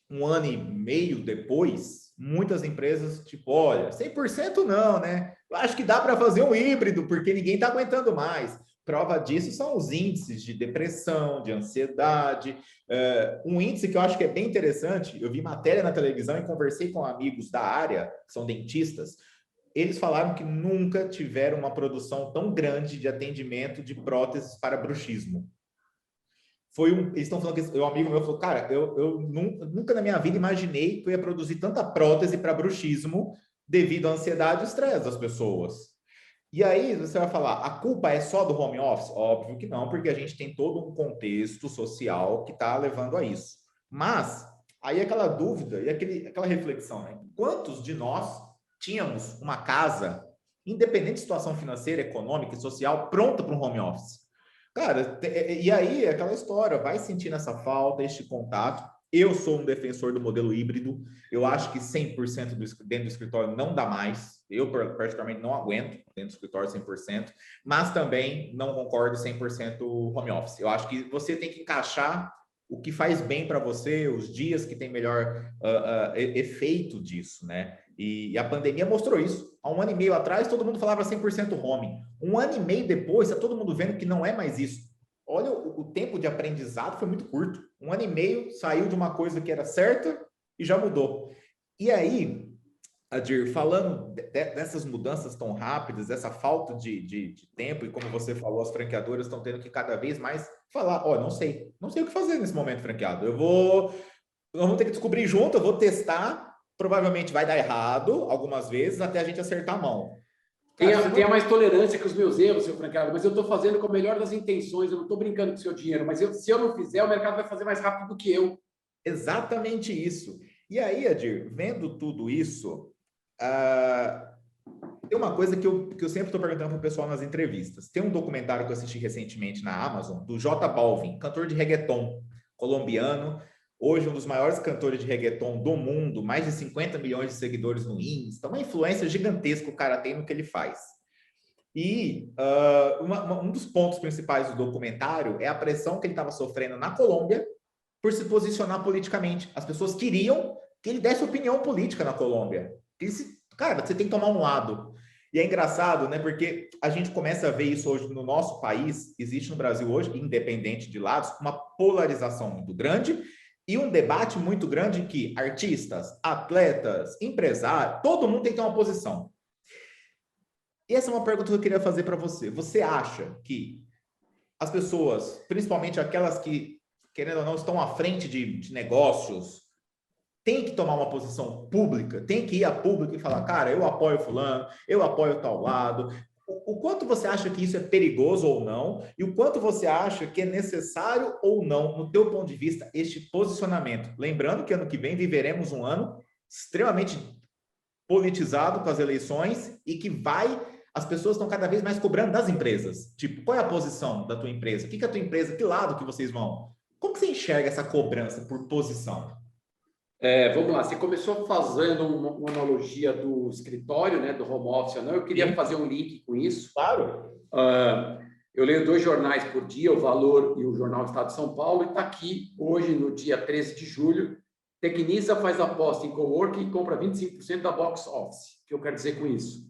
1 ano e meio depois, muitas empresas, tipo, olha, 100% não, né? Eu acho que dá para fazer um híbrido, porque ninguém tá aguentando mais. Prova disso são os índices de depressão, de ansiedade. Um índice que eu acho que é bem interessante, eu vi matéria na televisão e conversei com amigos da área, que são dentistas, eles falaram que nunca tiveram uma produção tão grande de atendimento de próteses para bruxismo. Eles estão falando que um amigo meu falou, cara, eu nunca na minha vida imaginei que eu ia produzir tanta prótese para bruxismo devido à ansiedade e estresse das pessoas. E aí você vai falar, a culpa é só do home office? Óbvio que não, porque a gente tem todo um contexto social que está levando a isso. Mas, aí aquela dúvida e aquela reflexão, né? Quantos de nós tínhamos uma casa, independente de situação financeira, econômica e social, pronta para um home office? Cara, e aí aquela história, vai sentindo essa falta, este contato. Eu sou um defensor do modelo híbrido. Eu acho que 100% dentro do escritório não dá mais. Eu, particularmente, não aguento dentro do escritório 100%, mas também não concordo 100% home office. Eu acho que você tem que encaixar o que faz bem para você, os dias que tem melhor efeito disso, né? E a pandemia mostrou isso. Há 1 ano e meio atrás, todo mundo falava 100% home. 1 ano e meio depois, está todo mundo vendo que não é mais isso. Olha, o tempo de aprendizado foi muito curto. 1 ano e meio, saiu de uma coisa que era certa e já mudou. E aí, Adir, falando dessas mudanças tão rápidas, dessa falta de tempo, e como você falou, as franqueadoras estão tendo que cada vez mais falar, ó, não sei o que fazer nesse momento, franqueado. Nós vamos ter que descobrir junto, eu vou testar, provavelmente vai dar errado algumas vezes até a gente acertar a mão. Tenha mais tolerância com os meus erros, seu franqueado, mas eu estou fazendo com a melhor das intenções, eu não estou brincando com o seu dinheiro, mas se eu não fizer, o mercado vai fazer mais rápido do que eu. Exatamente isso. E aí, Adir, vendo tudo isso, tem uma coisa que eu sempre estou perguntando para o pessoal nas entrevistas. Tem um documentário que eu assisti recentemente na Amazon, do J Balvin, cantor de reggaeton colombiano, hoje um dos maiores cantores de reggaeton do mundo, mais de 50 milhões de seguidores no Insta, uma influência gigantesca o cara tem no que ele faz. E um dos pontos principais do documentário é a pressão que ele estava sofrendo na Colômbia por se posicionar politicamente. As pessoas queriam que ele desse opinião política na Colômbia. Cara, você tem que tomar um lado. E é engraçado, né? Porque a gente começa a ver isso hoje no nosso país, existe no Brasil hoje, independente de lados, uma polarização muito grande e um debate muito grande que artistas, atletas, empresários, todo mundo tem que ter uma posição. E essa é uma pergunta que eu queria fazer para você. Você acha que as pessoas, principalmente aquelas que, querendo ou não, estão à frente de negócios, tem que tomar uma posição pública, tem que ir a público e falar, cara, eu apoio fulano, eu apoio tal lado. O quanto você acha que isso é perigoso ou não, e o quanto você acha que é necessário ou não, no teu ponto de vista, este posicionamento? Lembrando que ano que vem viveremos um ano extremamente politizado com as eleições e que as pessoas estão cada vez mais cobrando das empresas. Tipo, qual é a posição da tua empresa? O que é a tua empresa? Que lado que vocês vão? Como que você enxerga essa cobrança por posição? Vamos lá, você começou fazendo uma analogia do escritório, né, do home office, não? Eu queria fazer um link com isso. Claro. Eu leio 2 jornais por dia, o Valor e o Jornal do Estado de São Paulo, e está aqui hoje, no dia 13 de julho, Tecnisa faz aposta em coworking e compra 25% da box office. O que eu quero dizer com isso?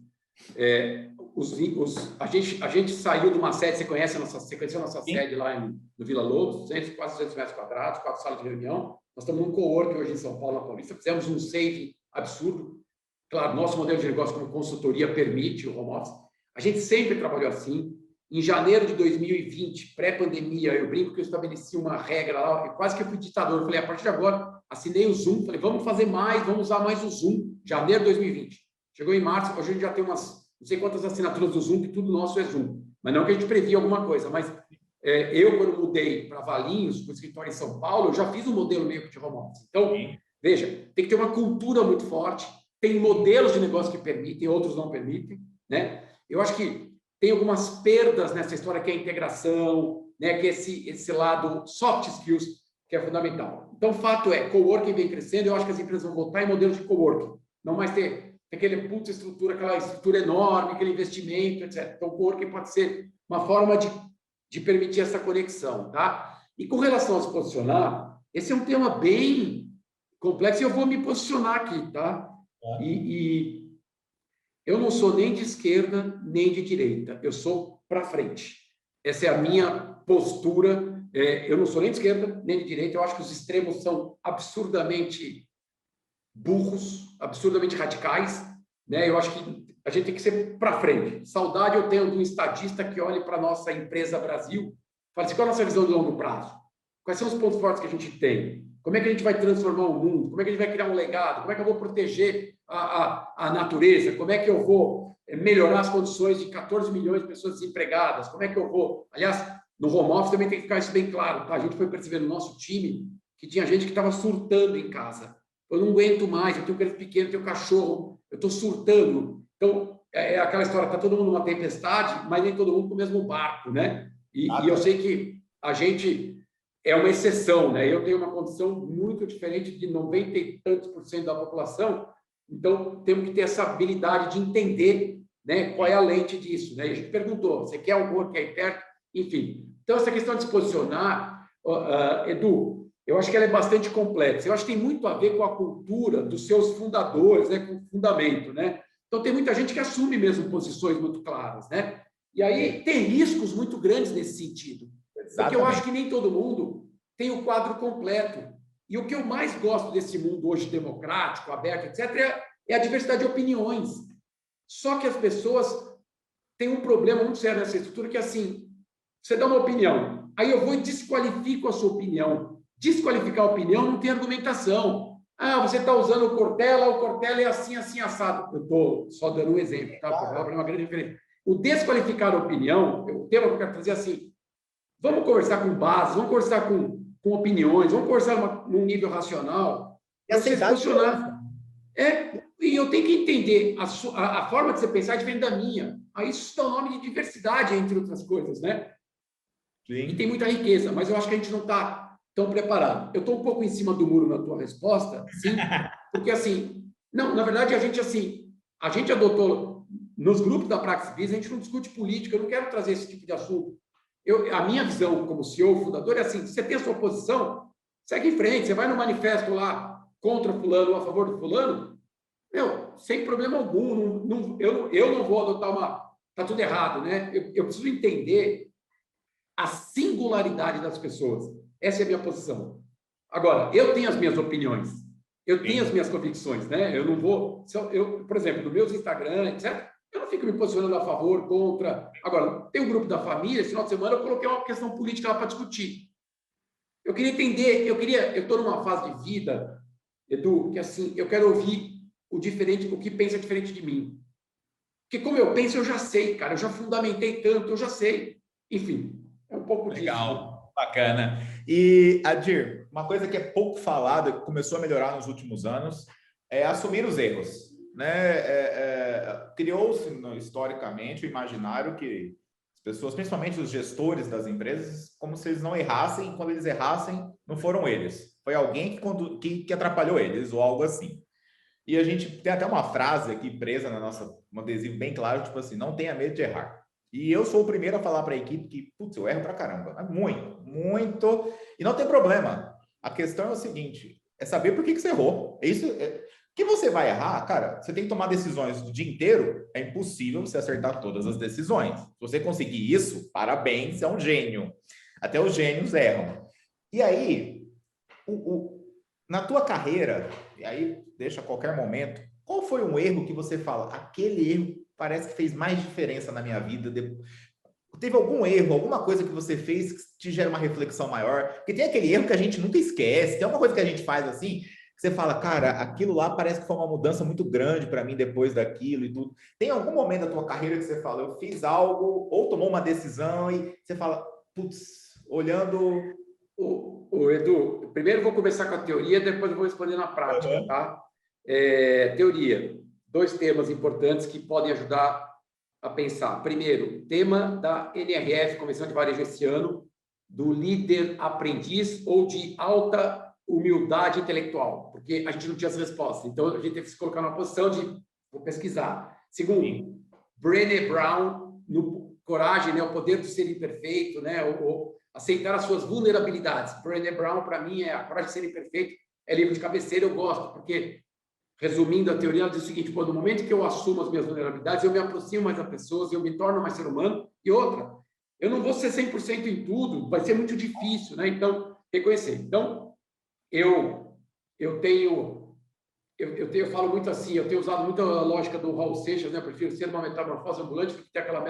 A gente saiu de uma sede, você conheceu a nossa sede lá no Vila Lobos, quase 200 metros quadrados, 4 salas de reunião. Nós estamos num coworking hoje em São Paulo, na Paulista, fizemos um save absurdo. Claro, nosso modelo de negócio como consultoria permite o home office. A gente sempre trabalhou assim. Em janeiro de 2020, pré-pandemia, eu brinco que eu estabeleci uma regra lá, quase que eu fui ditador. Eu falei, a partir de agora, assinei o Zoom, falei, vamos fazer mais, vamos usar mais o Zoom. Janeiro de 2020. Chegou em março, hoje a gente já tem umas, não sei quantas assinaturas do Zoom, que tudo nosso é Zoom. Mas não que a gente previa alguma coisa, mas eu, quando mudei para Valinhos, para o escritório em São Paulo, eu já fiz um modelo meio que de home office. Então, veja, tem que ter uma cultura muito forte, tem modelos de negócio que permitem, outros não permitem, né? Eu acho que tem algumas perdas nessa história, que é a integração, né? Que é esse lado soft skills, que é fundamental. Então, o fato é, coworking vem crescendo, eu acho que as empresas vão voltar em modelos de coworking, não mais ter aquela estrutura enorme, aquele investimento, etc. Então, o coworking pode ser uma forma de permitir essa conexão, tá? E com relação a se posicionar, esse é um tema bem complexo e eu vou me posicionar aqui, tá? E eu não sou nem de esquerda, nem de direita, eu sou para frente. Essa é a minha postura. Eu não sou nem de esquerda, nem de direita, eu acho que os extremos são absurdamente burros, absurdamente radicais, né? Eu acho que a gente tem que ser para frente. Saudade eu tenho de um estadista que olhe para a nossa empresa Brasil, fala assim, qual é a nossa visão de longo prazo? Quais são os pontos fortes que a gente tem? Como é que a gente vai transformar o mundo? Como é que a gente vai criar um legado? Como é que eu vou proteger a natureza? Como é que eu vou melhorar as condições de 14 milhões de pessoas desempregadas? Como é que eu vou... Aliás, no home office também tem que ficar isso bem claro, tá? A gente foi percebendo no nosso time que tinha gente que estava surtando em casa. Eu não aguento mais, eu tenho criança pequena, eu tenho cachorro, eu estou surtando. Então, é aquela história, está todo mundo numa tempestade, mas nem todo mundo no mesmo barco, né? E eu sei que a gente é uma exceção, né? Eu tenho uma condição muito diferente de 90 e tantos % da população, então temos que ter essa habilidade de entender, né, qual é a lente disso, né? E a gente perguntou, você quer algo que é perto? Enfim. Então, essa questão de se posicionar, Edu, eu acho que ela é bastante complexa. Eu acho que tem muito a ver com a cultura dos seus fundadores, né, com o fundamento, né? Então, tem muita gente que assume mesmo posições muito claras, né? E aí tem riscos muito grandes nesse sentido. Exatamente. Porque eu acho que nem todo mundo tem o quadro completo. E o que eu mais gosto desse mundo hoje democrático, aberto, etc., é a diversidade de opiniões. Só que as pessoas têm um problema muito sério nessa estrutura, que é assim, você dá uma opinião, aí eu vou e desqualifico a sua opinião. Desqualificar a opinião não tem argumentação. Ah, você está usando o Cortella é assim, assim, assado. Eu estou só dando um exemplo, tá? O Cortella é uma grande diferença. O desqualificar a opinião, o tema que eu quero fazer é assim, vamos conversar com bases, vamos conversar com opiniões, vamos conversar num nível racional. E aceitar funcionar. E eu tenho que entender, a forma de você pensar é diferente da minha. Aí isso dá o nome de diversidade, entre outras coisas, né? Sim. E tem muita riqueza, mas eu acho que a gente não está tão preparado. Eu estou um pouco em cima do muro na tua resposta, sim, porque assim, não, na verdade a gente adotou, nos grupos da Praxis Business, a gente não discute política, eu não quero trazer esse tipo de assunto. A minha visão como CEO, fundador, é assim, se você tem a sua posição, segue em frente, você vai no manifesto lá contra fulano ou a favor do fulano, sem problema algum. Eu não vou adotar uma... Está tudo errado, né? Eu preciso entender a singularidade das pessoas. Essa é a minha posição. Agora, eu tenho as minhas opiniões. Eu tenho as minhas convicções, né? Eu não vou... por exemplo, no meus Instagram, etc., eu não fico me posicionando a favor, contra... Agora, tem um grupo da família, esse final de semana eu coloquei uma questão política lá para discutir. Eu queria entender, eu estou numa fase de vida, Edu, que assim, eu quero ouvir o que pensa diferente de mim. Porque como eu penso, eu já sei, cara, eu já fundamentei tanto, eu já sei. Enfim, é um pouco disso. Legal, bacana. E, Adir, uma coisa que é pouco falada, que começou a melhorar nos últimos anos, é assumir os erros, né? Criou-se historicamente o imaginário que as pessoas, principalmente os gestores das empresas, como se eles não errassem, e quando eles errassem, não foram eles. Foi alguém que atrapalhou eles, ou algo assim. E a gente tem até uma frase aqui presa na nossa, um adesivo bem claro, tipo assim, não tenha medo de errar. E eu sou o primeiro a falar para a equipe que, putz, eu erro pra caramba. É muito, muito. E não tem problema. A questão é o seguinte, é saber por que você errou. Que você vai errar, cara, você tem que tomar decisões o dia inteiro, é impossível você acertar todas as decisões. Se você conseguir isso, parabéns, você é um gênio. Até os gênios erram. E aí, na tua carreira, e aí deixa a qualquer momento, qual foi um erro que você fala, aquele erro parece que fez mais diferença na minha vida? Teve algum erro, alguma coisa que você fez que te gera uma reflexão maior? Porque tem aquele erro que a gente nunca esquece, tem alguma coisa que a gente faz assim, que você fala, cara, aquilo lá parece que foi uma mudança muito grande para mim depois daquilo e tudo. Tem algum momento da tua carreira que você fala, eu fiz algo, ou tomou uma decisão e você fala, putz, olhando... Edu, primeiro eu vou começar com a teoria, depois eu vou responder na prática, tá? Teoria. 2 temas importantes que podem ajudar a pensar. Primeiro, tema da NRF, Convenção de Varejo esse ano, do líder aprendiz ou de alta humildade intelectual, porque a gente não tinha essa resposta. Então, a gente teve que se colocar numa posição de vou pesquisar. Segundo, Brené Brown, no Coragem, né, o poder de ser imperfeito, né, ou aceitar as suas vulnerabilidades. Brené Brown, para mim, é a Coragem de ser imperfeito, é livro de cabeceira, eu gosto, porque, resumindo a teoria, ela diz o seguinte, no momento que eu assumo as minhas vulnerabilidades, eu me aproximo mais das pessoas, eu me torno mais ser humano, e outra, eu não vou ser 100% em tudo, vai ser muito difícil, né? Então, reconhecer. Então, eu falo muito assim, eu tenho usado muito a lógica do Raul Seixas, né? Eu prefiro ser uma metamorfose ambulante do que ter aquela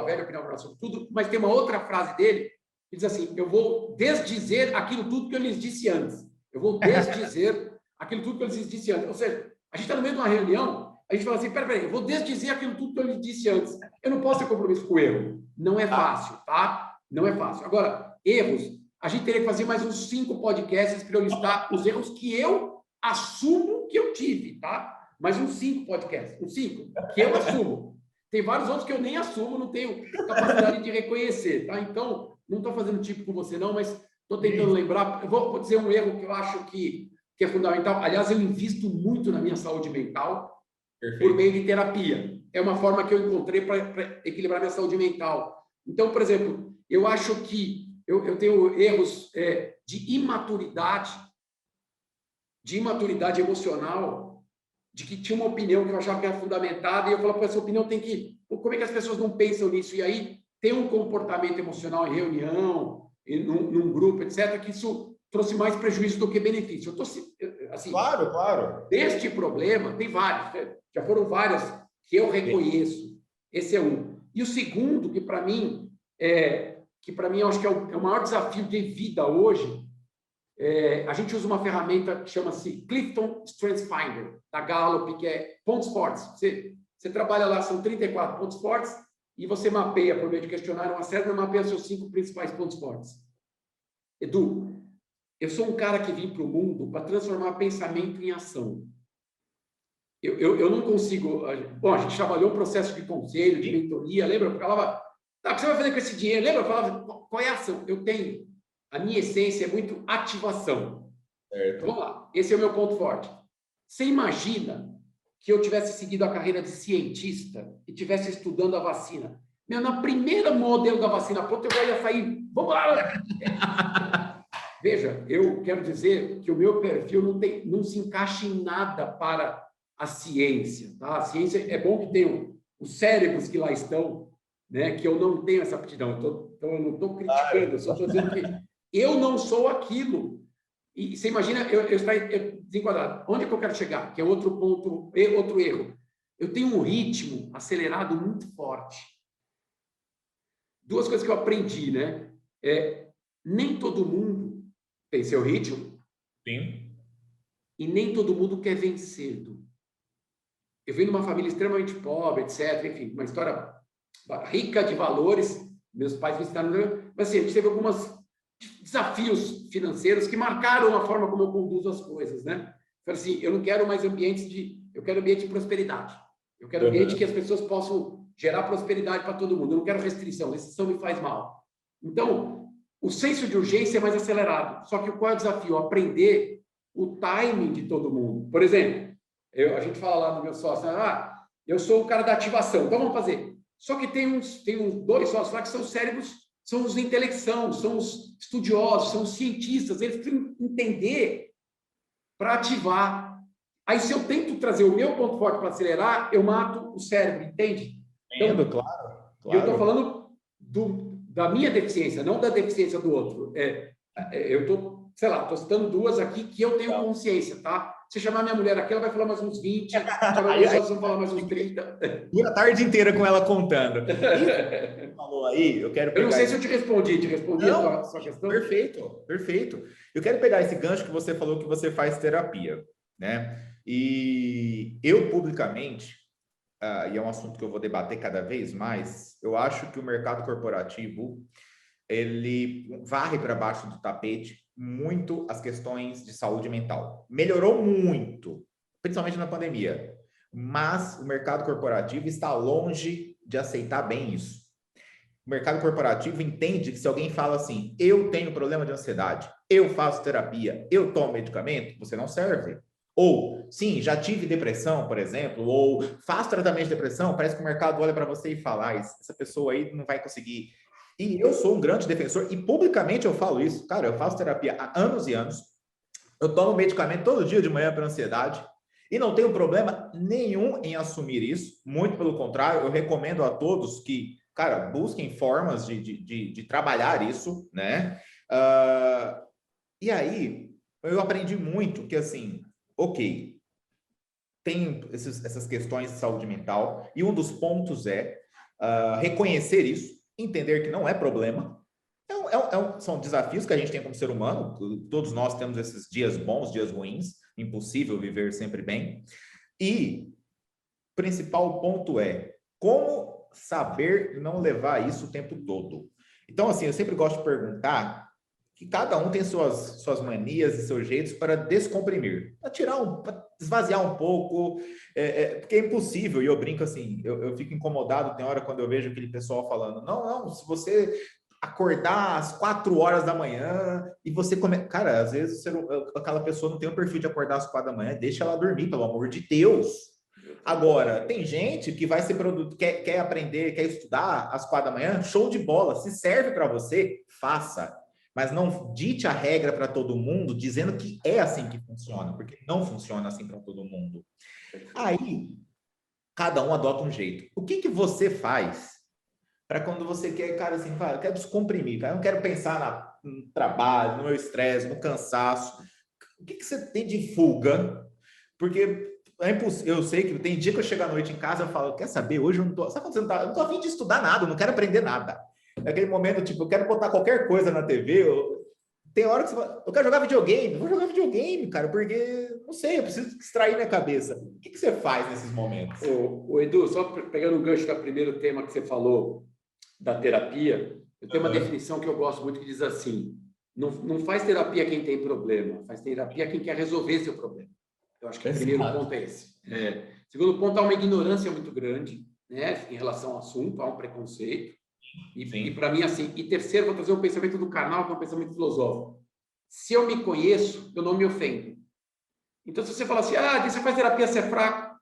velha opinião sobre tudo, mas tem uma outra frase dele, que diz assim, eu vou desdizer aquilo tudo que eu lhes disse antes. Eu vou desdizer aquilo tudo que eu lhes disse antes. Ou seja, a gente está no meio de uma reunião, a gente fala assim, peraí, eu vou desdizer aquilo tudo que eu lhes disse antes. Eu não posso ter compromisso com o erro. Não é fácil, tá? Não é fácil. Agora, erros, a gente teria que fazer mais uns 5 podcasts para eu listar os erros que eu assumo que eu tive, tá? Mais uns 5 podcasts, uns 5 que eu assumo. Tem vários outros que eu nem assumo, não tenho capacidade de reconhecer, tá? Então, não estou fazendo tipo com você não, mas estou tentando lembrar. Eu vou dizer um erro que eu acho que é fundamental. Aliás, eu invisto muito na minha saúde mental. Perfeito. Por meio de terapia. É uma forma que eu encontrei para equilibrar minha saúde mental. Então, por exemplo, eu acho que eu tenho erros de imaturidade emocional, de que tinha uma opinião que eu achava que era fundamentada, e eu falava, essa opinião tem que... Como é que as pessoas não pensam nisso? E aí tem um comportamento emocional em reunião, num grupo, etc., que isso trouxe mais prejuízo do que benefício. Eu tô, assim, claro. Deste problema, tem vários, já foram várias que eu reconheço. Esse é um. E o segundo, que para mim eu acho que é o maior desafio de vida hoje, a gente usa uma ferramenta que chama-se Clifton Strengths Finder, da Gallup, que é pontos fortes. Você trabalha lá, são 34 pontos fortes, e você mapeia, por meio de questionário, uma série, mapeia seus 5 principais pontos fortes. Edu, eu sou um cara que vim para o mundo para transformar pensamento em ação. Eu não consigo... Bom, a gente trabalhou um processo de conselho, de mentoria, lembra? Eu falava, o que você vai fazer com esse dinheiro? Lembra? Eu falava, qual é a ação? A minha essência é muito ativação. Certo. Vamos lá, esse é o meu ponto forte. Você imagina que eu tivesse seguido a carreira de cientista e tivesse estudando a vacina? Na primeira modelo da vacina pronta, eu já ia sair, vamos lá! Veja, eu quero dizer que o meu perfil não se encaixa em nada para a ciência, tá? A ciência é bom que tenham os cérebros que lá estão, né? Que eu não tenho essa aptidão. Então, eu não estou criticando, eu só estou dizendo que eu não sou aquilo. E você imagina eu estar desenquadrado. Onde é que eu quero chegar? Que é outro ponto, outro erro. Eu tenho um ritmo acelerado muito forte. Duas coisas que eu aprendi, né? Nem todo mundo tem seu ritmo. Sim. E nem todo mundo quer vencer. Eu venho de uma família extremamente pobre, etc. Enfim, uma história rica de valores. Meus pais me ensinaram, mas assim, a gente teve alguns desafios financeiros que marcaram a forma como eu conduzo as coisas, né? Falei assim, eu não quero mais eu quero ambiente de prosperidade. Eu quero ambiente que as pessoas possam gerar prosperidade para todo mundo. Eu não quero restrição me faz mal. Então, o senso de urgência é mais acelerado. Só que qual é o desafio? Aprender o timing de todo mundo. Por exemplo, a gente fala lá no meu sócio, eu sou o cara da ativação, então vamos fazer. Só que tem uns dois sócios lá que são cérebros, são os intelecção, são os estudiosos, são os cientistas, eles precisam entender para ativar. Aí, se eu tento trazer o meu ponto forte para acelerar, eu mato o cérebro, entende? Entendo, claro. E eu estou falando da minha deficiência, não da deficiência do outro. Eu estou, sei lá, estou citando duas aqui que eu tenho consciência, tá? Se chamar minha mulher aqui, ela vai falar mais uns 20, chamar meus sócios vão falar mais uns 30. Dura a tarde inteira com ela contando. Isso que você falou aí, eu quero pegar. Eu não sei se eu te respondi não, a sua questão. Perfeito, perfeito. Eu quero pegar esse gancho que você falou que você faz terapia, né? E eu, publicamente, e é um assunto que eu vou debater cada vez mais, eu acho que o mercado corporativo, ele varre para baixo do tapete muito as questões de saúde mental. Melhorou muito, principalmente na pandemia, mas o mercado corporativo está longe de aceitar bem isso. O mercado corporativo entende que se alguém fala assim, eu tenho problema de ansiedade, eu faço terapia, eu tomo medicamento, você não serve. Ou, sim, já tive depressão, por exemplo, ou faço tratamento de depressão, parece que o mercado olha para você e fala, essa pessoa aí não vai conseguir. E eu sou um grande defensor, e publicamente eu falo isso, cara, eu faço terapia há anos e anos, eu tomo medicamento todo dia de manhã para ansiedade, e não tenho problema nenhum em assumir isso, muito pelo contrário, eu recomendo a todos que, cara, busquem formas de trabalhar isso, né? E aí, eu aprendi muito que, assim, ok, tem essas questões de saúde mental, e um dos pontos é reconhecer isso, entender que não é problema. São desafios que a gente tem como ser humano, todos nós temos esses dias bons, dias ruins, impossível viver sempre bem. E o principal ponto é como saber não levar isso o tempo todo. Então, assim, eu sempre gosto de perguntar que cada um tem suas manias e seus jeitos para descomprimir, para esvaziar um pouco, porque é impossível, e eu brinco assim, eu fico incomodado, tem hora quando eu vejo aquele pessoal falando, não, se você acordar às 4 horas da manhã e você cara, às vezes aquela pessoa não tem o perfil de acordar às 4 da manhã, deixa ela dormir, pelo amor de Deus. Agora, tem gente que vai ser quer aprender, quer estudar às 4 da manhã, show de bola, se serve para você, faça. Mas não dite a regra para todo mundo, dizendo que é assim que funciona, porque não funciona assim para todo mundo. Aí, cada um adota um jeito. O que você faz para quando você quer, cara, assim, eu quero descomprimir, cara, eu não quero pensar no trabalho, no meu estresse, no cansaço. O que você tem de fuga? Porque eu sei que tem dia que eu chego à noite em casa e falo, quer saber, hoje eu não tô... Sabe quando você não tá? Eu não tô a fim de estudar nada, eu não quero aprender nada. Naquele momento, tipo, eu quero botar qualquer coisa na TV, tem hora que você fala, eu quero jogar videogame, eu vou jogar videogame, cara, porque, não sei, eu preciso distrair minha cabeça. O que você faz nesses momentos? Ô, Edu, só pegando o gancho do primeiro tema que você falou, da terapia, eu tenho uma definição que eu gosto muito que diz assim, não faz terapia quem tem problema, faz terapia quem quer resolver seu problema. Eu acho que o primeiro ponto é esse. Segundo ponto, há uma ignorância muito grande, né, em relação ao assunto, há um preconceito. E para mim, assim, e terceiro, vou trazer um pensamento do canal, que é um pensamento filosófico. Se eu me conheço, eu não me ofendo. Então, se você fala assim, você faz terapia, você é fraco.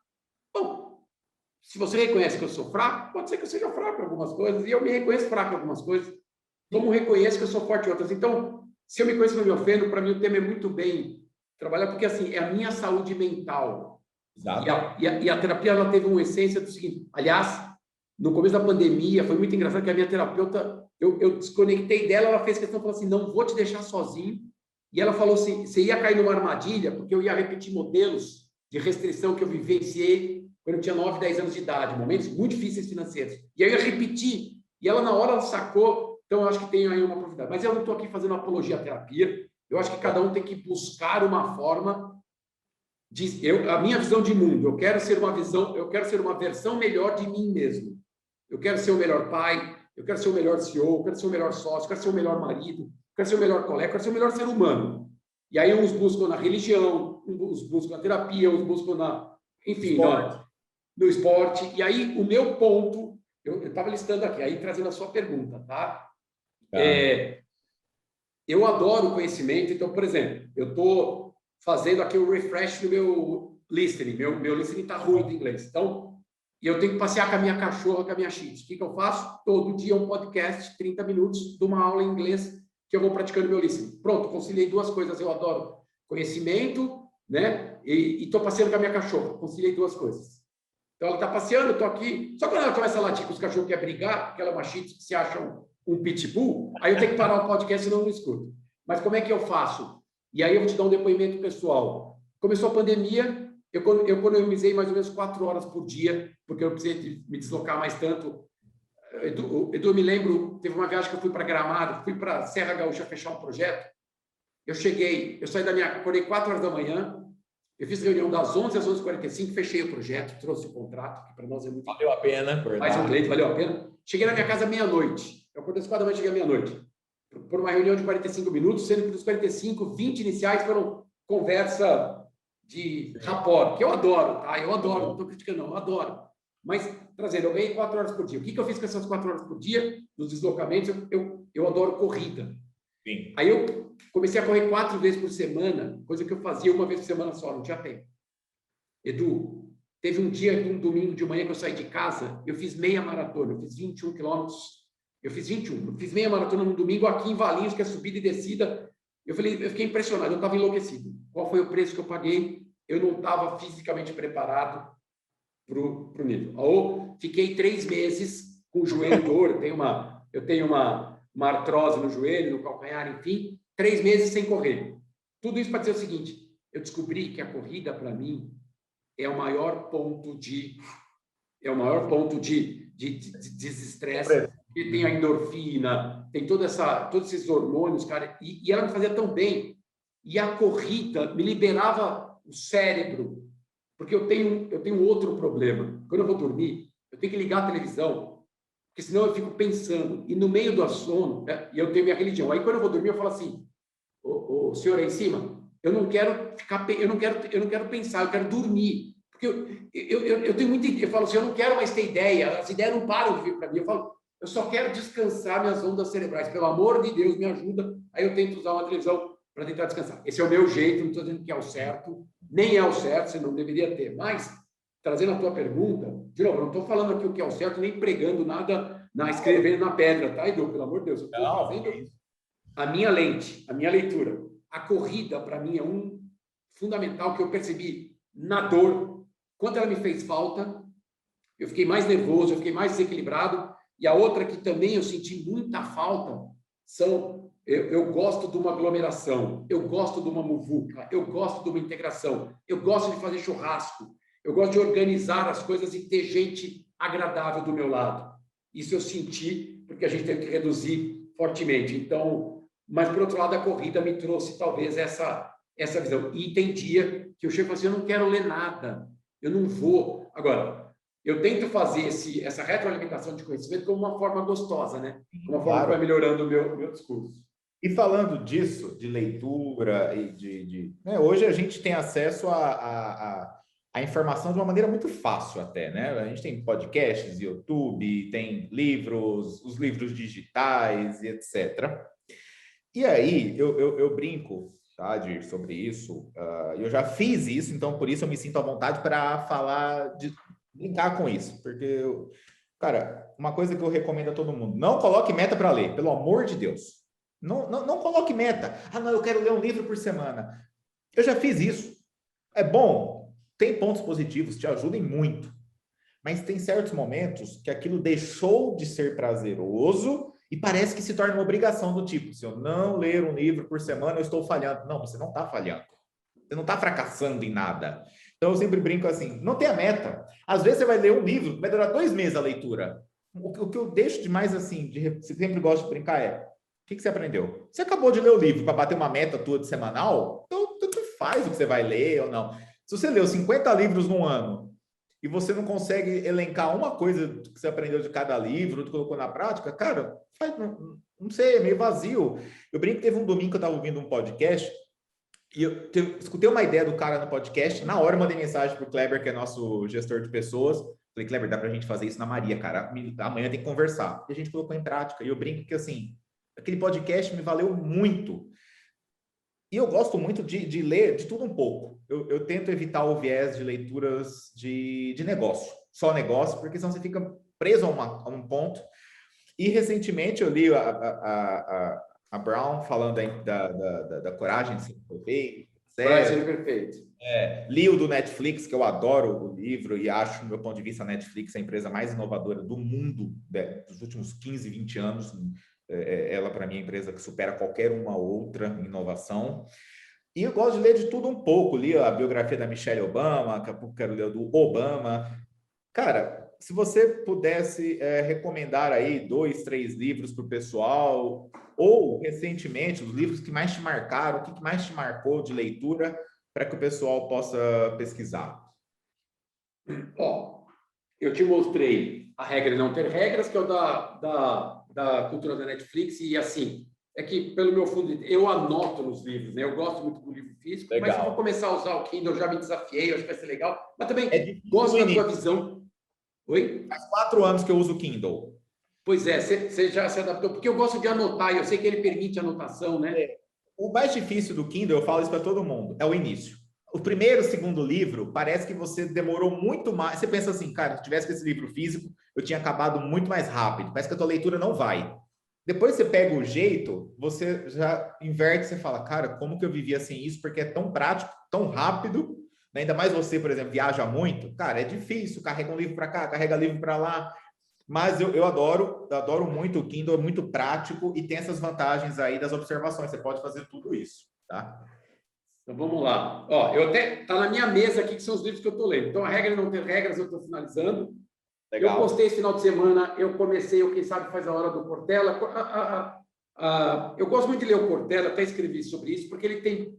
Bom, se você reconhece que eu sou fraco, pode ser que eu seja fraco em algumas coisas, e eu me reconheço fraco em algumas coisas, como reconheço que eu sou forte em outras. Então, se eu me conheço e não me ofendo, para mim o tema é muito bem trabalhar, porque assim, é a minha saúde mental. Exato. E a terapia, ela teve uma essência do seguinte, aliás, no começo da pandemia, foi muito engraçado que a minha terapeuta, eu desconectei dela, ela fez questão, falou assim, não vou te deixar sozinho, e ela falou assim, você ia cair numa armadilha, porque eu ia repetir modelos de restrição que eu vivenciei quando eu tinha 9, 10 anos de idade, momentos muito difíceis financeiros, e aí eu ia repetir, e ela na hora ela sacou, então eu acho que tem aí uma profundidade, mas eu não estou aqui fazendo apologia à terapia, eu acho que cada um tem que buscar uma forma a minha visão de mundo, eu quero ser uma versão melhor de mim mesmo. Eu quero ser o melhor pai, eu quero ser o melhor CEO, eu quero ser o melhor sócio, eu quero ser o melhor marido, eu quero ser o melhor colega, eu quero ser o melhor ser humano. E aí uns buscam na religião, uns buscam na terapia, uns buscam enfim, no esporte. E aí o meu ponto, eu estava listando aqui, aí trazendo a sua pergunta, tá? Eu adoro conhecimento, então, por exemplo, eu estou fazendo aqui o refresh no meu listening, meu listening está ruim de inglês, então, e eu tenho que passear com a minha cachorra, com a minha shih tzu. O que eu faço? Todo dia um podcast, 30 minutos, de uma aula em inglês, que eu vou praticando meu listening. Pronto, conciliei duas coisas, eu adoro conhecimento, né, e estou passeando com a minha cachorra, conciliei duas coisas. Então, ela está passeando, eu estou aqui, só quando ela começa a latir com os cachorros que quer brigar, porque ela é uma shih tzu que se acha um pitbull, aí eu tenho que parar o podcast, senão eu não escuto. Mas como é que eu faço? E aí eu vou te dar um depoimento pessoal. Começou a pandemia, eu economizei mais ou menos 4 horas por dia, porque eu precisei me deslocar mais tanto. Edu, eu me lembro, teve uma viagem que eu fui para Gramado, fui para Serra Gaúcha fechar um projeto. Eu acordei 4 horas da manhã, eu fiz reunião das 11 às 11h45, fechei o projeto, trouxe o contrato, que para nós é muito... Valeu a pena. Mais um cliente, valeu a pena. Cheguei na minha casa meia-noite. Eu acordei às 4 da manhã, cheguei à meia-noite. Por uma reunião de 45 minutos, sendo que dos 45, 20 iniciais foram conversa de rapport, que eu adoro, tá? Eu adoro, não estou criticando, não, eu adoro. Mas, trazendo, eu ganhei 4 horas por dia. O que eu fiz com essas 4 horas por dia? Nos deslocamentos, eu adoro corrida. Sim. Aí eu comecei a correr 4 vezes por semana, coisa que eu fazia uma vez por semana só, não tinha tempo. Edu, teve um dia, um domingo de manhã que eu saí de casa, eu fiz meia maratona, eu fiz 21 quilômetros. Eu fiz meia maratona no domingo aqui em Valinhos, que é subida e descida. Eu fiquei impressionado, eu estava enlouquecido. Qual foi o preço que eu paguei? Eu não estava fisicamente preparado para o nível. Ou fiquei 3 meses com o joelho dor, eu tenho uma artrose no joelho, no calcanhar, enfim, 3 meses sem correr. Tudo isso para dizer o seguinte, eu descobri que a corrida, para mim, é o maior ponto de desestresse, porque tem a endorfina, tem todos esses hormônios, cara, e ela me fazia tão bem. E a corrida me liberava o cérebro, porque eu tenho outro problema. Quando eu vou dormir, eu tenho que ligar a televisão, porque senão eu fico pensando, e no meio do sono, e eu tenho minha religião. Aí quando eu vou dormir, eu falo assim, o senhor aí em cima, eu não quero pensar, eu quero dormir. Porque eu tenho muita ideia, eu falo assim, eu não quero mais ter ideia, as ideias não param de vir para mim. Eu falo, eu só quero descansar minhas ondas cerebrais, pelo amor de Deus, me ajuda. Aí eu tento usar uma televisão para tentar descansar. Esse é o meu jeito, não estou dizendo que é o certo, nem é o certo, você não deveria ter. Mas, trazendo a tua pergunta, de novo, eu não estou falando aqui o que é o certo, nem pregando nada, escrevendo na pedra, tá, Edu? Pelo amor de Deus, eu estou fazendo a minha lente, a minha leitura. A corrida, para mim, é um fundamental que eu percebi na dor. Quando ela me fez falta, eu fiquei mais nervoso, eu fiquei mais desequilibrado. E a outra que também eu senti muita falta eu gosto de uma aglomeração, eu gosto de uma muvuca, eu gosto de uma integração, eu gosto de fazer churrasco, eu gosto de organizar as coisas e ter gente agradável do meu lado. Isso eu senti, porque a gente teve que reduzir fortemente. Então, mas por outro lado, a corrida me trouxe talvez essa visão. E tem dia que eu chego e falo assim, eu não quero ler nada, eu não vou. Agora, eu tento fazer essa retroalimentação de conhecimento como uma forma gostosa, né? Uma forma que vai melhorando o meu discurso. E falando disso, de leitura e né, hoje a gente tem acesso a informação de uma maneira muito fácil até, né? A gente tem podcasts, YouTube, tem livros, os livros digitais e etc. E aí, eu brinco, tá, Dir, sobre isso. Eu já fiz isso, então por isso eu me sinto à vontade para falar, brincar com isso. Porque, cara, uma coisa que eu recomendo a todo mundo, não coloque meta para ler, pelo amor de Deus. Não coloque meta. Ah, não, eu quero ler um livro por semana. Eu já fiz isso. É bom? tem pontos positivos, te ajudem muito. Mas tem certos momentos que aquilo deixou de ser prazeroso e parece que se torna uma obrigação do tipo, se eu não ler um livro por semana, eu estou falhando. Não, você não está falhando. Você não está fracassando em nada. Então, eu sempre brinco assim, não tenha meta. Às vezes você vai ler um livro, vai durar 2 meses a leitura. O que eu deixo de mais assim, você sempre gosta de brincar o que você aprendeu? Você acabou de ler o livro para bater uma meta tua de semanal? Então, tanto faz o que você vai ler ou não. Se você leu 50 livros num ano e você não consegue elencar uma coisa que você aprendeu de cada livro, que colocou na prática, cara, não sei, é meio vazio. Eu brinco que teve um domingo que eu estava ouvindo um podcast e eu escutei uma ideia do cara no podcast, na hora eu mandei mensagem para o Kleber, que é nosso gestor de pessoas. Falei, Kleber, dá para a gente fazer isso na Maria, cara. Amanhã tem que conversar. E a gente colocou em prática. E eu brinco que, assim, aquele podcast me valeu muito. E eu gosto muito de ler de tudo um pouco. Eu tento evitar o viés de leituras de negócio, só negócio, porque senão você fica preso a um ponto. E recentemente eu li a Brown falando da coragem de ser perfeito. Coragem de ser perfeito. Li o do Netflix, que eu adoro o livro e acho, do meu ponto de vista, a Netflix é a empresa mais inovadora do mundo dos últimos 15, 20 anos. Ela, para mim, é a empresa que supera qualquer uma outra inovação. E eu gosto de ler de tudo um pouco. Li a biografia da Michelle Obama, daqui a pouco quero ler do Obama. Cara, se você pudesse recomendar aí 2, 3 livros para o pessoal, ou recentemente, os livros que mais te marcaram, o que mais te marcou de leitura, para que o pessoal possa pesquisar. Eu te mostrei A Regra de Não Ter Regras, que é o da cultura da Netflix, e assim, é que pelo meu fundo, eu anoto nos livros, né? Eu gosto muito do livro físico, legal. Mas eu vou começar a usar o Kindle, já me desafiei, acho que vai ser legal, mas também gosto da tua visão. Oi? Faz 4 anos que eu uso o Kindle. Pois é, você já se adaptou, porque eu gosto de anotar, e eu sei que ele permite anotação, né? O mais difícil do Kindle, eu falo isso para todo mundo, é o início. O primeiro, segundo livro, parece que você demorou muito mais. Você pensa assim, cara, se tivesse esse livro físico, eu tinha acabado muito mais rápido. Parece que a tua leitura não vai. Depois você pega o jeito, você já inverte, você fala, cara, como que eu vivia sem isso? Porque é tão prático, tão rápido. Né? Ainda mais você, por exemplo, viaja muito. Cara, é difícil, carrega um livro para cá, carrega livro para lá. Mas eu adoro muito o Kindle, é muito prático e tem essas vantagens aí das observações. Você pode fazer tudo isso, tá? Então, vamos lá. Tá na minha mesa aqui, que são os livros que eu estou lendo. Então, A Regra de Não Ter Regras, eu estou finalizando. Legal. Eu postei esse final de semana, quem sabe faz a hora do Cortella. Eu gosto muito de ler o Cortella, até escrevi sobre isso, porque ele tem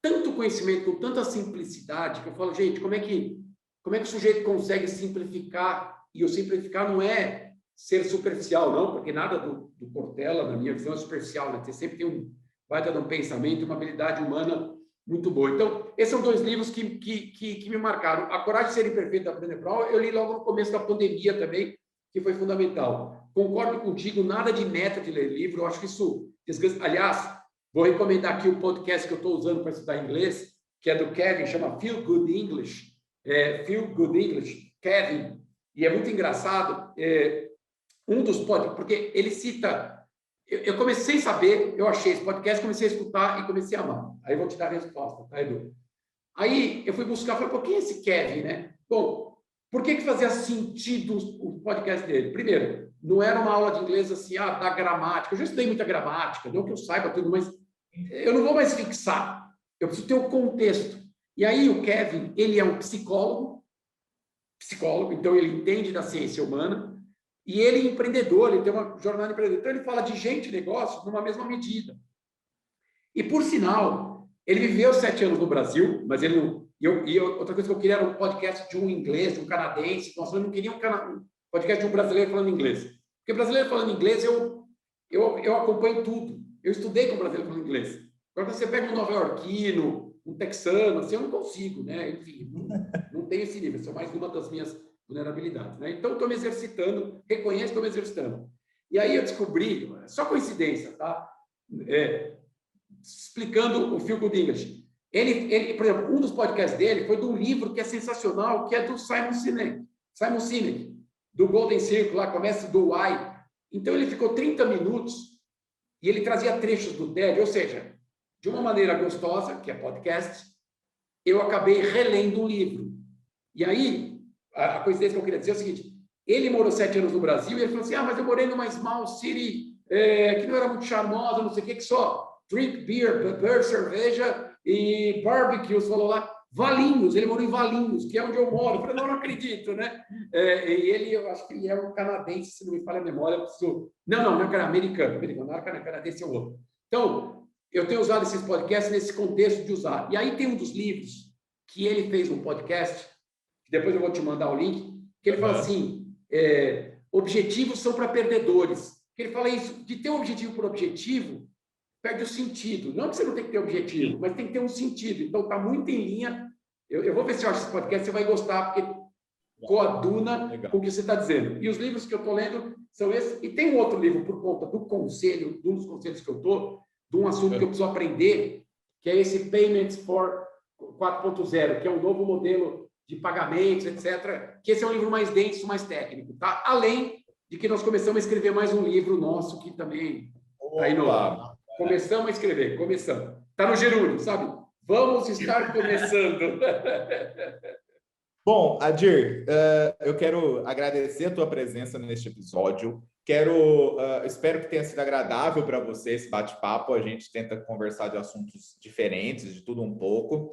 tanto conhecimento, com tanta simplicidade, que eu falo, gente, como é que o sujeito consegue simplificar? E o simplificar não é ser superficial, não, porque nada do Cortella, na minha visão, é superficial, né? Você sempre tem vai dar um pensamento, uma habilidade humana muito boa. Então, esses são 2 livros que me marcaram. A Coragem de Ser Imperfeito, da Brené Brown, eu li logo no começo da pandemia também, que foi fundamental. Concordo contigo, nada de meta de ler livro, eu acho que isso... Aliás, vou recomendar aqui o podcast que eu estou usando para estudar inglês, que é do Kevin, chama Feel Good English. Feel Good English, Kevin. E é muito engraçado, um dos podcasts, porque ele cita... Eu comecei a saber, eu achei esse podcast, comecei a escutar e comecei a amar. Aí eu vou te dar a resposta, tá, Edu? Aí eu fui buscar, falei, por que esse Kevin, né? Bom, por que fazia sentido o podcast dele? Primeiro, não era uma aula de inglês assim, da gramática. Eu já estudei muita gramática, não que eu saiba tudo, mas eu não vou mais fixar. Eu preciso ter o contexto. E aí o Kevin, ele é um psicólogo, então ele entende da ciência humana, e ele é empreendedor, ele tem uma jornada empreendedora. Então, ele fala de gente e negócio numa mesma medida. E, por sinal, ele viveu 7 anos no Brasil, mas ele não... outra coisa que eu queria era um podcast de um inglês, de um canadense. Nossa, eu não queria um podcast de um brasileiro falando inglês. Porque brasileiro falando inglês, eu acompanho tudo. Eu estudei com brasileiro falando inglês. Agora, você pega um nova-iorquino, um texano, assim, eu não consigo, né? Enfim, não tenho esse nível. Isso é mais uma das minhas vulnerabilidades, né? Então, estou me exercitando, reconheço, estou me exercitando. E aí eu descobri, só coincidência, tá? Explicando o Feel Good English. Ele, por exemplo, um dos podcasts dele foi de um livro que é sensacional, que é do Simon Sinek, do Golden Circle, lá começa do Why. Então, ele ficou 30 minutos e ele trazia trechos do TED, ou seja, de uma maneira gostosa, que é podcast, eu acabei relendo um livro. E aí, a coincidência que eu queria dizer é o seguinte, ele morou 7 anos no Brasil e ele falou assim, mas eu morei numa small city que não era muito charmosa, não sei o que só drink beer, beber cerveja e barbecues, falou lá, Valinhos, ele morou em Valinhos, que é onde eu moro. Eu falei, não acredito, né? E ele, eu acho que ele é um canadense, se não me falha a memória. Não é americano, não era canadense, é o outro. Então, eu tenho usado esses podcasts nesse contexto de usar. E aí tem um dos livros que ele fez um podcast, que depois eu vou te mandar o link, que ele fala assim, objetivos são para perdedores. Que ele fala isso, de ter um objetivo por objetivo, perde o sentido. Não que você não tem que ter objetivo, mas tem que ter um sentido. Então, está muito em linha. Eu vou ver se eu acho esse podcast, você vai gostar, porque coaduna com o que você está dizendo. E os livros que eu estou lendo são esses. E tem um outro livro, por conta do conselho, de um dos conselhos que eu estou, de um assunto que eu preciso aprender, que é esse Payments for 4.0, que é um novo modelo de pagamentos, etc. Que esse é um livro mais denso, mais técnico. Tá? Além de que nós começamos a escrever mais um livro nosso, que também está aí no... Começamos a escrever, começamos. Está no gerúndio, sabe? Vamos estar começando. Bom, Adir, eu quero agradecer a tua presença neste episódio. Espero que tenha sido agradável para você esse bate-papo. A gente tenta conversar de assuntos diferentes, de tudo um pouco.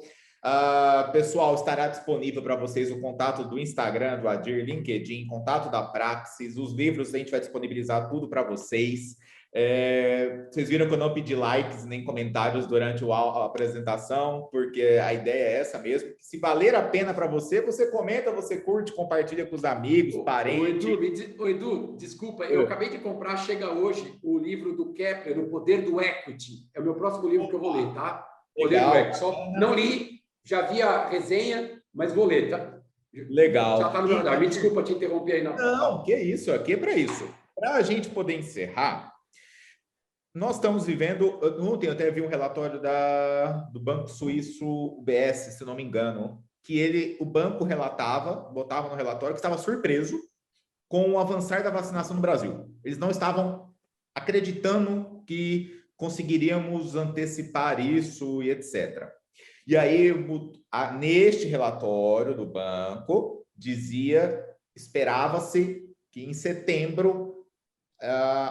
Pessoal, estará disponível para vocês o contato do Instagram do Adir, LinkedIn, contato da Praxis, os livros a gente vai disponibilizar tudo para vocês. Vocês viram que eu não pedi likes nem comentários durante a apresentação, porque a ideia é essa mesmo. Se valer a pena para você, você comenta, você curte, compartilha com os amigos, parentes. Edu, desculpa, eu acabei de comprar, chega hoje, o livro do Kepler, O Poder do Equity. É o meu próximo livro que eu vou ler, tá? Poder do Equity. Só não li, já vi a resenha, mas vou ler, tá? Legal. Já está no meu radar. Me desculpa te interromper aí. Não, que isso, aqui é para isso. Para a gente poder encerrar, nós estamos vivendo... Ontem eu até vi um relatório do Banco Suíço UBS, se não me engano, que o banco botava no relatório que estava surpreso com o avançar da vacinação no Brasil. Eles não estavam acreditando que conseguiríamos antecipar isso e etc. E aí, neste relatório do banco, esperava-se que em setembro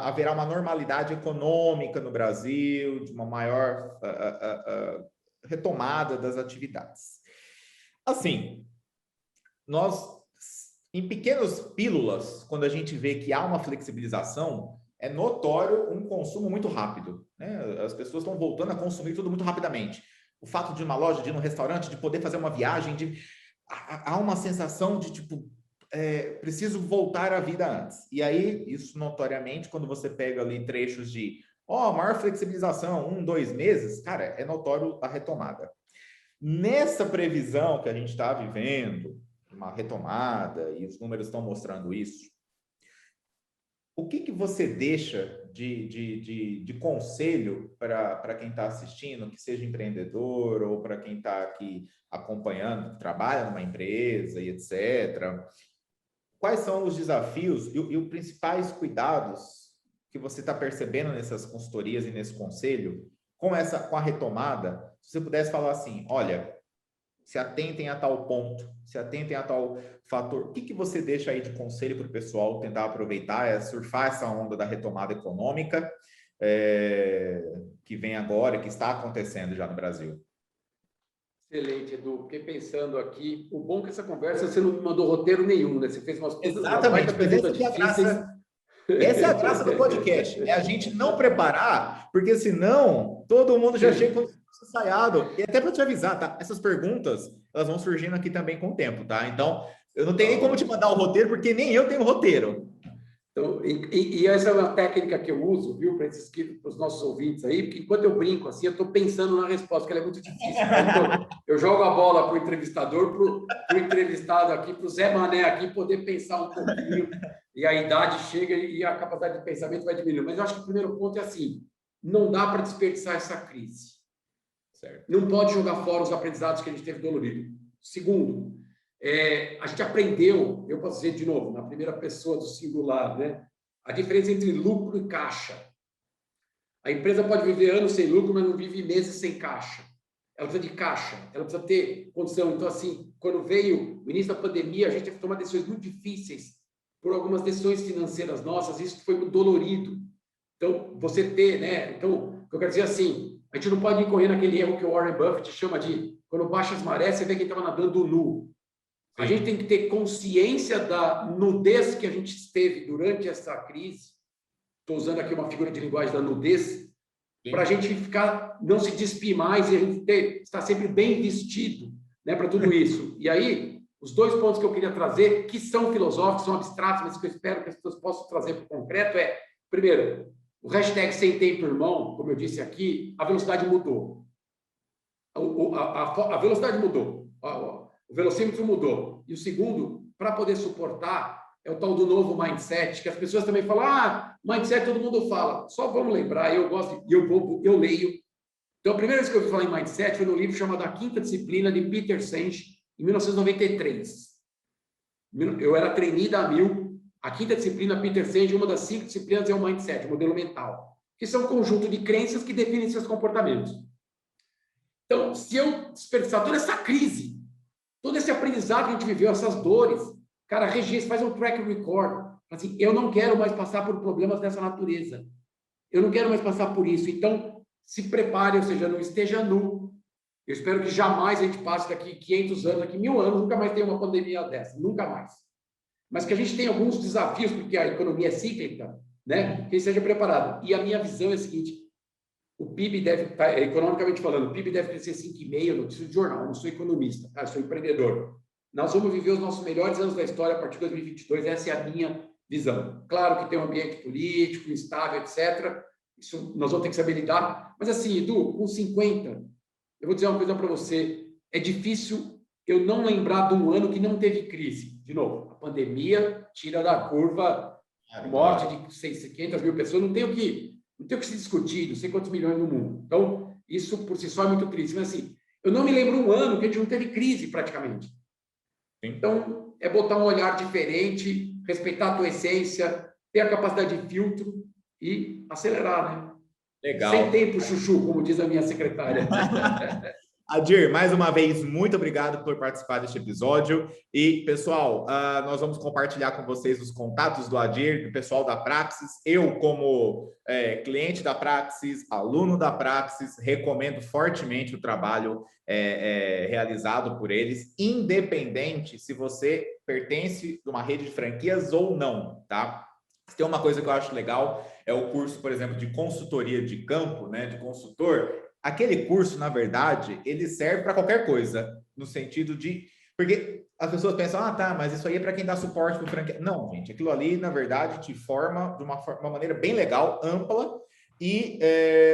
haverá uma normalidade econômica no Brasil, de uma maior retomada das atividades. Assim, em pequenas pílulas, quando a gente vê que há uma flexibilização, é notório um consumo muito rápido, né? As pessoas estão voltando a consumir tudo muito rapidamente. O fato de ir numa loja, de ir num restaurante, de poder fazer uma viagem, há uma sensação de tipo, preciso voltar à vida antes. E aí, isso notoriamente, quando você pega ali trechos de maior flexibilização, 1, 2 meses, cara, é notório a retomada. Nessa previsão que a gente está vivendo, uma retomada, e os números estão mostrando isso, o que você deixa de conselho para quem está assistindo, que seja empreendedor ou para quem está aqui acompanhando, que trabalha numa empresa e etc., quais são os desafios e os principais cuidados que você está percebendo nessas consultorias e nesse conselho com a retomada? Se você pudesse falar assim, olha, se atentem a tal ponto, se atentem a tal fator, o que você deixa aí de conselho para o pessoal tentar aproveitar, surfar essa onda da retomada econômica que vem agora, que está acontecendo já no Brasil? Excelente, Edu. Fiquei pensando aqui. O bom é que essa conversa você não me mandou roteiro nenhum, né? Você fez umas Exatamente, perguntas difíceis. Essa é a graça do podcast. É a gente não preparar, porque senão todo mundo já chega ensaiado. E até para te avisar, tá? Essas perguntas, elas vão surgindo aqui também com o tempo, tá? Então, eu não tenho nem como te mandar o roteiro, porque nem eu tenho roteiro. Então, e essa é uma técnica que eu uso, viu, para os nossos ouvintes aí, porque enquanto eu brinco assim, eu estou pensando na resposta, que ela é muito difícil. Então, eu jogo a bola para o entrevistador, para o entrevistado aqui, para o Zé Mané aqui, poder pensar um pouquinho, e a idade chega e a capacidade de pensamento vai diminuindo. Mas eu acho que o primeiro ponto é assim, não dá para desperdiçar essa crise. Certo? Não pode jogar fora os aprendizados que a gente teve dolorido. Segundo, a gente aprendeu, eu posso dizer de novo, na primeira pessoa do singular, né? A diferença entre lucro e caixa. A empresa pode viver anos sem lucro, mas não vive meses sem caixa. ela precisa de caixa, ela precisa ter condição. Então, assim, quando veio o início da pandemia, a gente teve que tomar decisões muito difíceis por algumas decisões financeiras nossas, isso foi muito dolorido. Então, você ter, né? Então, eu quero dizer assim, a gente não pode incorrer naquele erro que o Warren Buffett chama de quando baixa as marés, você vê quem estava nadando nu. A gente tem que ter consciência da nudez que a gente esteve durante essa crise. Estou usando aqui uma figura de linguagem da nudez, para a gente ficar, não se despir mais e a gente estar sempre bem vestido, né, para tudo isso. E aí, os 2 pontos que eu queria trazer, que são filosóficos, são abstratos, mas que eu espero que as pessoas possam trazer para o concreto, primeiro, o hashtag sem tempo, irmão, como eu disse aqui, a velocidade mudou. A velocidade mudou, o velocímetro mudou. E o segundo, para poder suportar, é o tal do novo mindset, que as pessoas também falam, mindset todo mundo fala. Só vamos lembrar, eu leio. Então, a primeira vez que eu ouvi falar em mindset foi no livro chamado A Quinta Disciplina, de Peter Senge, em 1993. Eu era trainee da Mil. A quinta disciplina, Peter Senge, uma das 5 disciplinas é o mindset, o modelo mental, que são um conjunto de crenças que definem seus comportamentos. Então, se eu desperdiçar toda essa crise, todo esse aprendizado que a gente viveu, essas dores, cara, registra, faz um track record. Assim, eu não quero mais passar por problemas dessa natureza. Eu não quero mais passar por isso. Então, se prepare, ou seja, não esteja nu. Eu espero que jamais a gente passe daqui 500 anos, daqui 1000 anos, nunca mais tenha uma pandemia dessa. Nunca mais. Mas que a gente tenha alguns desafios, porque a economia é cíclica, né? Que esteja preparado. E a minha visão é a seguinte: o PIB deve, economicamente falando, o PIB deve crescer 5,5%, notícia de jornal, eu não sou economista, tá? Eu sou empreendedor. Nós vamos viver os nossos melhores anos da história a partir de 2022, essa é a minha visão. Claro que tem um ambiente político, instável, etc. Isso nós vamos ter que saber lidar. Mas assim, Edu, com 50, eu vou dizer uma coisa para você, é difícil eu não lembrar de um ano que não teve crise. De novo, a pandemia tira da curva a morte de 500 mil pessoas, não tem o que se discutir, não sei quantos milhões no mundo. Então, isso por si só é muito triste. Mas assim, eu não me lembro um ano que a gente não teve crise praticamente. Então, é botar um olhar diferente, respeitar a tua essência, ter a capacidade de filtro e acelerar, né? Legal. Sem tempo, chuchu, como diz a minha secretária. Adir, mais uma vez, muito obrigado por participar deste episódio. E, pessoal, nós vamos compartilhar com vocês os contatos do Adir, do pessoal da Praxis. Eu, como cliente da Praxis, aluno da Praxis, recomendo fortemente o trabalho realizado por eles, independente se você pertence a uma rede de franquias ou não, tá? Tem uma coisa que eu acho legal, é o curso, por exemplo, de consultoria de campo, né, de consultor. Aquele curso, na verdade, ele serve para qualquer coisa, no sentido de... Porque as pessoas pensam, tá, mas isso aí é para quem dá suporte para o franqueado. Não, gente, aquilo ali, na verdade, te forma de uma maneira bem legal, ampla, e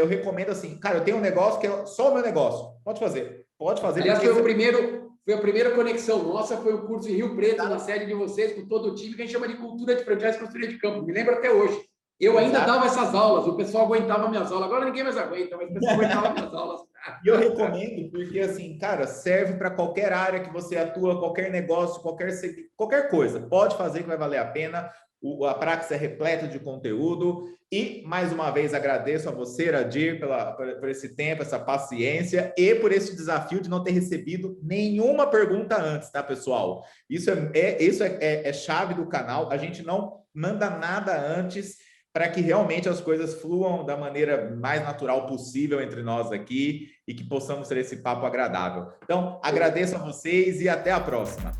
eu recomendo assim, cara, eu tenho um negócio que é só o meu negócio. Pode fazer. Aliás, foi a primeira conexão nossa, foi o curso em Rio Preto, na sede de vocês, com todo o time, que a gente chama de cultura de franquia e consultoria de campo. Me lembro até hoje. Eu ainda dava essas aulas, o pessoal aguentava minhas aulas. Agora ninguém mais aguenta, mas o pessoal aguentava minhas aulas. E eu recomendo, porque assim, cara, serve para qualquer área que você atua, qualquer negócio, qualquer coisa. Pode fazer que vai valer a pena. A Praxis é repleta de conteúdo. E, mais uma vez, agradeço a você, Adir, por esse tempo, essa paciência e por esse desafio de não ter recebido nenhuma pergunta antes, tá, pessoal? Isso é chave do canal. A gente não manda nada antes para que realmente as coisas fluam da maneira mais natural possível entre nós aqui e que possamos ter esse papo agradável. Então, agradeço a vocês e até a próxima.